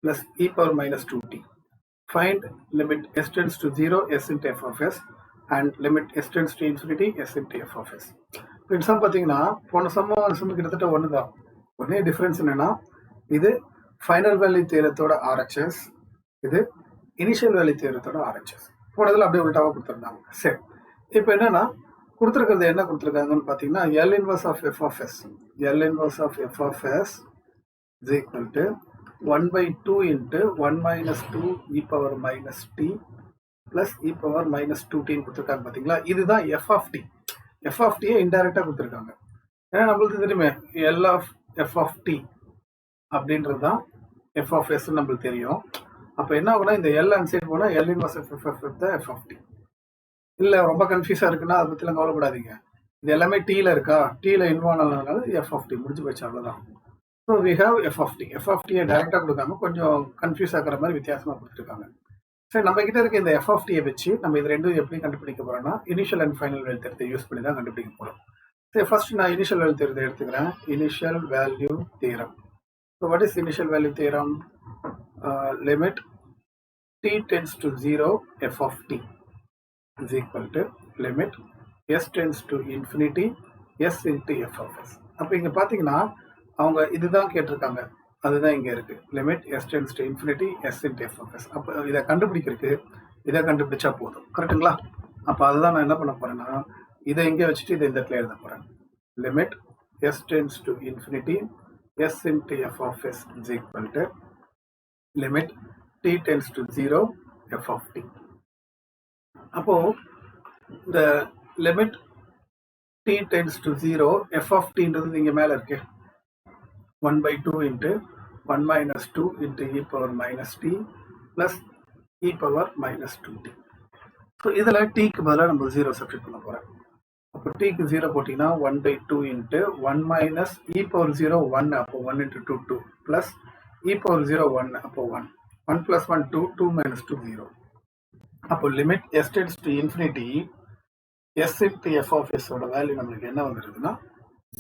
plus e power minus 2t. Find limit s tends to 0 s into f of s and limit s tends to infinity s into f of s. பென்சம் பார்த்தீங்கன்னா போன சம்ம கிட்டத்தட்ட ஒன்று தான். ஒரே டிஃப்ரென்ஸ் என்னன்னா இது ஃபைனல் வேல்யூ தேரத்தோட RHS, இது இனிஷியல் வேல்யூ தேரத்தோட RHS. போனதில் அப்படியே உள்டாவாக கொடுத்துருந்தாங்க. சரி, இப்போ என்னன்னா கொடுத்துருக்கிறது என்ன கொடுத்துருக்காங்கன்னு பார்த்தீங்கன்னா L inverse of f of s. L inverse of f of s is equal to 1 by 2 into 1 minus 2 e power minus t plus e power minus 2t கொடுத்துருக்காங்க. பார்த்தீங்களா, இதுதான் f of t. f of t இன்டைரக்டாக கொடுத்துருக்காங்க. ஏன்னா நம்மளுக்கு தெரியுமே L of f of t அப்படின்றது தான் f of s நம்மளுக்கு தெரியும். அப்போ என்ன ஆகுனா இந்த L அன்சைட் போனால் L inverse of f of t. இல்லை ரொம்ப கன்ஃபியூஸாக இருக்குன்னா அதை பற்றிலாம் கவலைப்படாதீங்க. இது எல்லாமே டீயில் இருக்கா, டீயில் இன்வால்வ் ஆனதுனால எஃப் ஆஃப் டி முடிஞ்சு போச்சு, அவ்வளோதான். So we have F of T. F of டியை டைரெக்டாக கொடுக்காம கொஞ்சம் கன்ஃபியூஸ் ஆகிற மாதிரி வித்தியாசமாக கொடுத்துருக்காங்க. சரி, நம்ம கிட்ட இருக்க இந்த எஃப் ஆஃப் டியை வச்சு நம்ம இது ரெண்டும் எப்படி கண்டுபிடிக்க போகிறோம்னா இனிஷியல் அண்ட் ஃபைனல் வேல்யூ தேரத்தை யூஸ் பண்ணி தான் கண்டுபிடிக்க போகிறோம். சரி, ஃபர்ஸ்ட் நான் இனிஷியல் வேல்யூ தேரத்தை எடுத்துக்கிறேன். Initial value theorem. So what is initial value theorem? Limit t tends to 0 f of t is equal to limit s tends to infinity s into f of s. அப்போ இங்கே பார்த்தீங்கன்னா அவங்க இதுதான் கேட்டிருக்காங்க, அதுதான் இங்கே இருக்கு. Limit s tends to infinity s into f of s. அப்போ இதை கண்டுபிடிக்கிறதுக்கு இதை கண்டுபிடிச்சா போதும், கரெக்டுங்களா? அப்போ அதுதான் நான் என்ன பண்ண போறேன்னா இதை இங்கே வச்சுட்டு இதை இந்த இடத்துல எழுத போறேன். Limit s tends to infinity s into f of s is equal to limit t tends to 0 f of t. அப்போ இந்த limit t tends to 0 f of tன்றது இங்க மேல இருக்கு. 1 by 2 into 1 minus 2 into e power minus t plus e power minus 2t. So இதில் tக்கு பதிலாக நம்ம 0 சப்ஸ்டிட் பண்ண போகிறோம். அப்போ tக்கு 0 போட்டிங்கன்னா 1 by 2 into 1 minus e power 0 1, அப்போ 1 into 2 2 plus e power 0 1, அப்போ 1 1 plus 1 2 2 minus 2 0. அப்போ limit s tends to infinity s into f of s ஓட வேல்யூ நம்மளுக்கு என்ன வந்துருக்குன்னா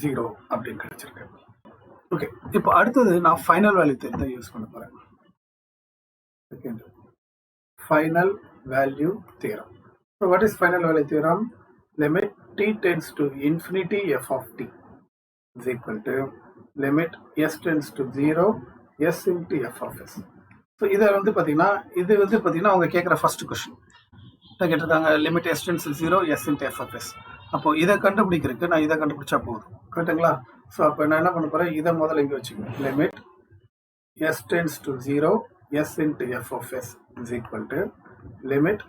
0 அப்படின்னு கிடைச்சிருக்கு. ஓகே, இப்போ அடுத்தது நான் ஃபைனல் வேல்யூ தேரத்தை யூஸ் பண்ண போறேன். Second, final value theorem. So what is final value theorem? Limit t tends to infinity f of t is equal to limit s tends to 0 s into f of s. So இதை வந்து பார்த்தீங்கன்னா அவங்க கேட்குற ஃபர்ஸ்ட் கொஸ்டின் கேட்டிருக்காங்க. Limit s tends to 0 s into f of s. அப்போ இதை கண்டுபிடிக்கிறதுக்கு நான் இதை கண்டுபிடிச்சா போதும், கரெக்டுங்களா? ஸோ அப்போ நான் என்ன பண்ண போகிறேன், இதை முதல்ல இங்கே வச்சுக்கோங்க. Limit s tends to 0 s into f of s is equal to limit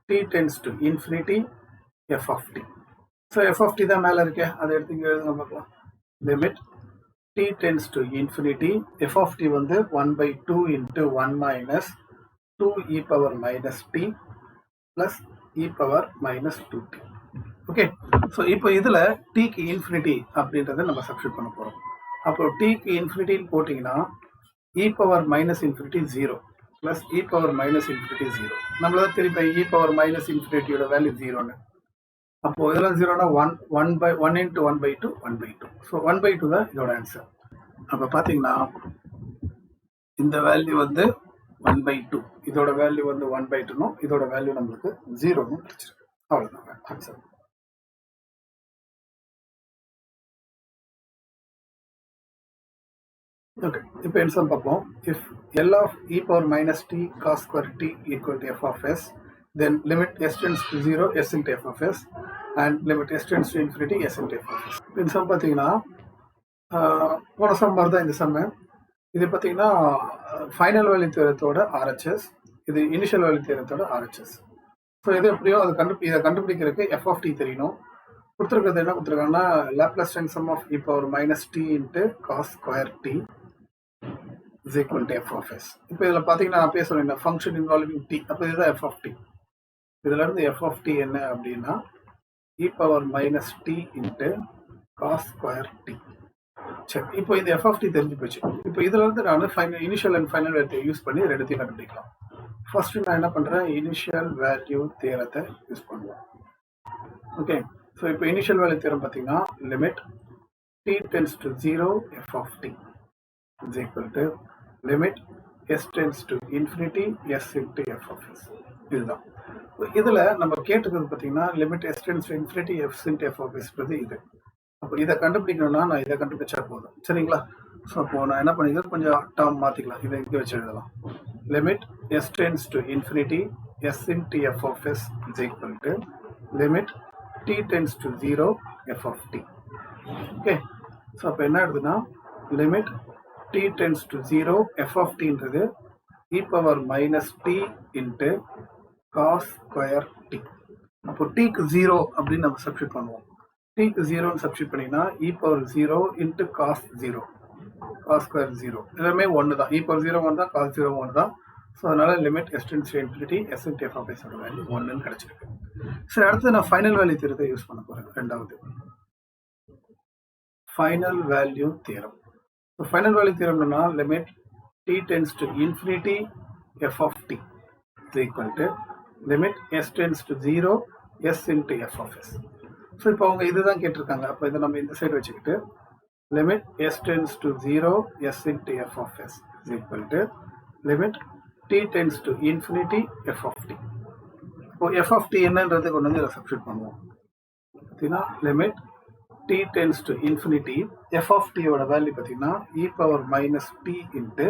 t tends to infinity f of t. So f of t தான் மேலே இருக்கே, அதை எடுத்து இங்கே எழுதுங்க பார்க்கலாம். Limit t tends to infinity f of t வந்து 1 by 2 into 1 minus 2 e power minus t plus e power minus 2t. Okay, so இப்போ இதில் tக்கு இன்ஃபினிட்டி அப்படின்றத நம்ம சப்ஸ்டிட் பண்ண போகிறோம். அப்போ tக்கு இன்ஃபினிட்டின்னு போட்டிங்கன்னா e power minus infinity 0 plus e power minus infinity 0. நம்மள திருப்பி e power minus infinityயோட வேல்யூ 0ன்னு. அப்போ இதெல்லாம் 0னா 1 into 1 by 2 1 by 2. So 1 by 2 தான் இதோட ஆன்சர். அப்போ பார்த்தீங்கன்னா இந்த வேல்யூ வந்து 1 by 2, இதோட வேல்யூ வந்து 1 by 2, இதோட வேல்யூ நம்மளுக்கு 0ன்னு கிடைச்சிருக்கு. அவ்வளோதான் ஆன்சர். ஓகே, இப்போ ஆன்சர் பார்ப்போம். If L of e power minus t cos square t equal to f of s, then limit s tends to 0 s into f of s and limit s tends to infinity s into f of s. இந்த சம் பார்த்தீங்கன்னா போன சம் மாதிரி தான் இந்த சம்மு. இது பார்த்தீங்கன்னா ஃபைனல் வேல்யூ தேரத்தோட RHS, இது இனிஷியல் வேல்யூ தேரத்தோட RHS. ஸோ எது எப்படியோ இதை கண்டுபிடிக்கிறதுக்கு f of t தெரியணும். கொடுத்துருக்கிறது என்ன கொடுத்துருக்காங்கன்னா Laplace transform of e power minus t into cos square t is equal to f of s. இப்போ இதில் பார்த்தீங்கன்னா நான் பேசுகிறேன் ஃபங்க்ஷன் இன்வால்விங் t. அப்போ இதுதான் f of t. இதுல இருந்து f of t என்ன அப்படின்னா e power minus t into cos square t. சரி, இப்போ இந்த எஃப் ஆஃப் டி தெரிஞ்சு போச்சு. இப்போ இதுல இருந்து நான் initial and final value use பண்ணி ரெண்டுத்தையும் கண்டுபிடிக்கலாம். ஃபர்ஸ்ட் நான் என்ன பண்றேன், இனிஷியல் வேல்யூ தியரத்தை யூஸ் பண்ணுவோம். ஓகே, ஸோ இப்போ இனிஷியல் வேல்யூ தியரம் பார்த்தீங்கன்னா limit t tends to 0 f of t is equal to limit s tends to infinity s into f of s. இதுதான். இதுல நம்ம கேட்டுக்கிறது பார்த்தீங்கன்னா limit s tends to infinity f into f of s இது. அப்போ இதை கண்டுபிடிக்கணும்னா நான் இதை கண்டுபிடிச்சா போதும், சரிங்களா? ஸோ அப்போ நான் என்ன பண்ணிக்கிறேன், கொஞ்சம் டேர்ம் மாற்றிக்கலாம். இதை இங்கே வச்சு எழுதலாம். Limit s tends to infinity s into f of s is equal to limit t tends to 0 f of t. Okay, so அப்போ என்ன ஆகுதுன்னா limit t tends to 0 f of tன்றது e power minus t into cos square t. அப்போ tக்கு 0 அப்படின்னு நம்ம சப்ஸ்டிட் பண்ணுவோம். tக்கு 0ன்னு சப்ஸ்டிட் பண்ணிங்கன்னா e power 0 into cos 0, cos square 0 எல்லாமே 1 தான். e power 0 1 தான், cos 0 1 தான். ஸோ அதனால limit s tends to infinity s into f of s ஓட வேல்யூ 1ன்னு கிடைச்சிருக்கு. சரி, அடுத்து நான் ஃபைனல் வேல்யூ தியரத்தை யூஸ் பண்ண போறேன். ரெண்டாவது final value theorem. So final value தியரம்னா limit t tends to infinity f of t is equal to limit s tends to 0 s into f of s. So இப்போ அவங்க இதுதான் கேட்டிருக்காங்க. அப்போ இதை நம்ம இந்த சைடு வச்சுக்கிட்டு limit s tends to 0 s into f of s is equal to limit t tends to infinity f of t. இப்போ f of t என்னன்றது கொண்டு வந்து இதை சப்ஸ்டிட் பண்ணுவோம். பார்த்தீங்கன்னா limit t tends to infinity f of t ஓட வேல்யூ பார்த்தீங்கன்னா e power minus t into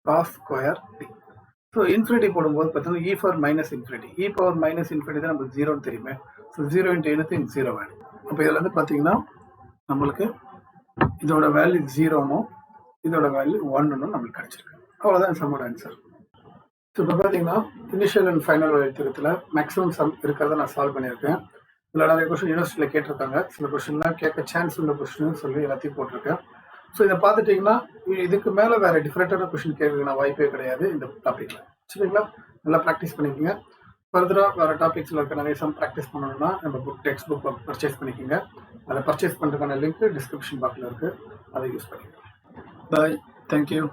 cos square t. So infinity போடும்போது பார்த்தீங்கன்னா e power minus infinity, e power minus infinity தான் நம்மளுக்கு 0ன்னு தெரியுமே. So 0 into anything 0 value. அப்போ இதில் வந்து பார்த்தீங்கன்னா நம்மளுக்கு இதோட வேல்யூ 0னும் இதோட வேல்யூ 1னும் நம்மளுக்கு கிடைச்சிருக்கு. அவ்வளோதான் சம்மோட ஆன்சர். ஸோ இப்போ பார்த்தீங்கன்னா இனிஷியல் அண்ட் ஃபைனல் வேல்யூ தியரத்தில் மேக்ஸிமம் சம் இருக்கிறத நான் சால்வ் பண்ணியிருக்கேன். இதில் நிறைய கொஸ்டின் யூனிவர்சிட்டியில் கேட்டிருக்காங்க. சில கொஸ்டின்லாம் கேட்க சான்ஸ் உள்ள கொஸ்டின் சொல்லி எல்லாத்தையும் போட்டிருக்கேன். ஸோ இதை பார்த்துட்டிங்கன்னா இதுக்கு மேலே வேறு டிஃப்ரெண்ட்டான கொஸ்டின் கேட்கறதுக்கு வாய்ப்பே கிடையாது இந்த டாப்பிக்கில், சரிங்களா? நல்லா ப்ராக்டிஸ் பண்ணிக்கோங்க. ஃபர்தராக வேறு டாபிக்ஸில் இருக்க நிறைய சம் ப்ராக்டிஸ் பண்ணணும்னா நம்ம டெக்ஸ்ட் புக் பர்ச்சேஸ் பண்ணிக்கோங்க. அதை பர்ச்சேஸ் பண்ணுறதுக்கான லிங்க் டிஸ்கிரிப்ஷன் பாக்ஸில் இருக்குது, அதை யூஸ் பண்ணிக்கோங்க. பாய், தேங்க்யூ.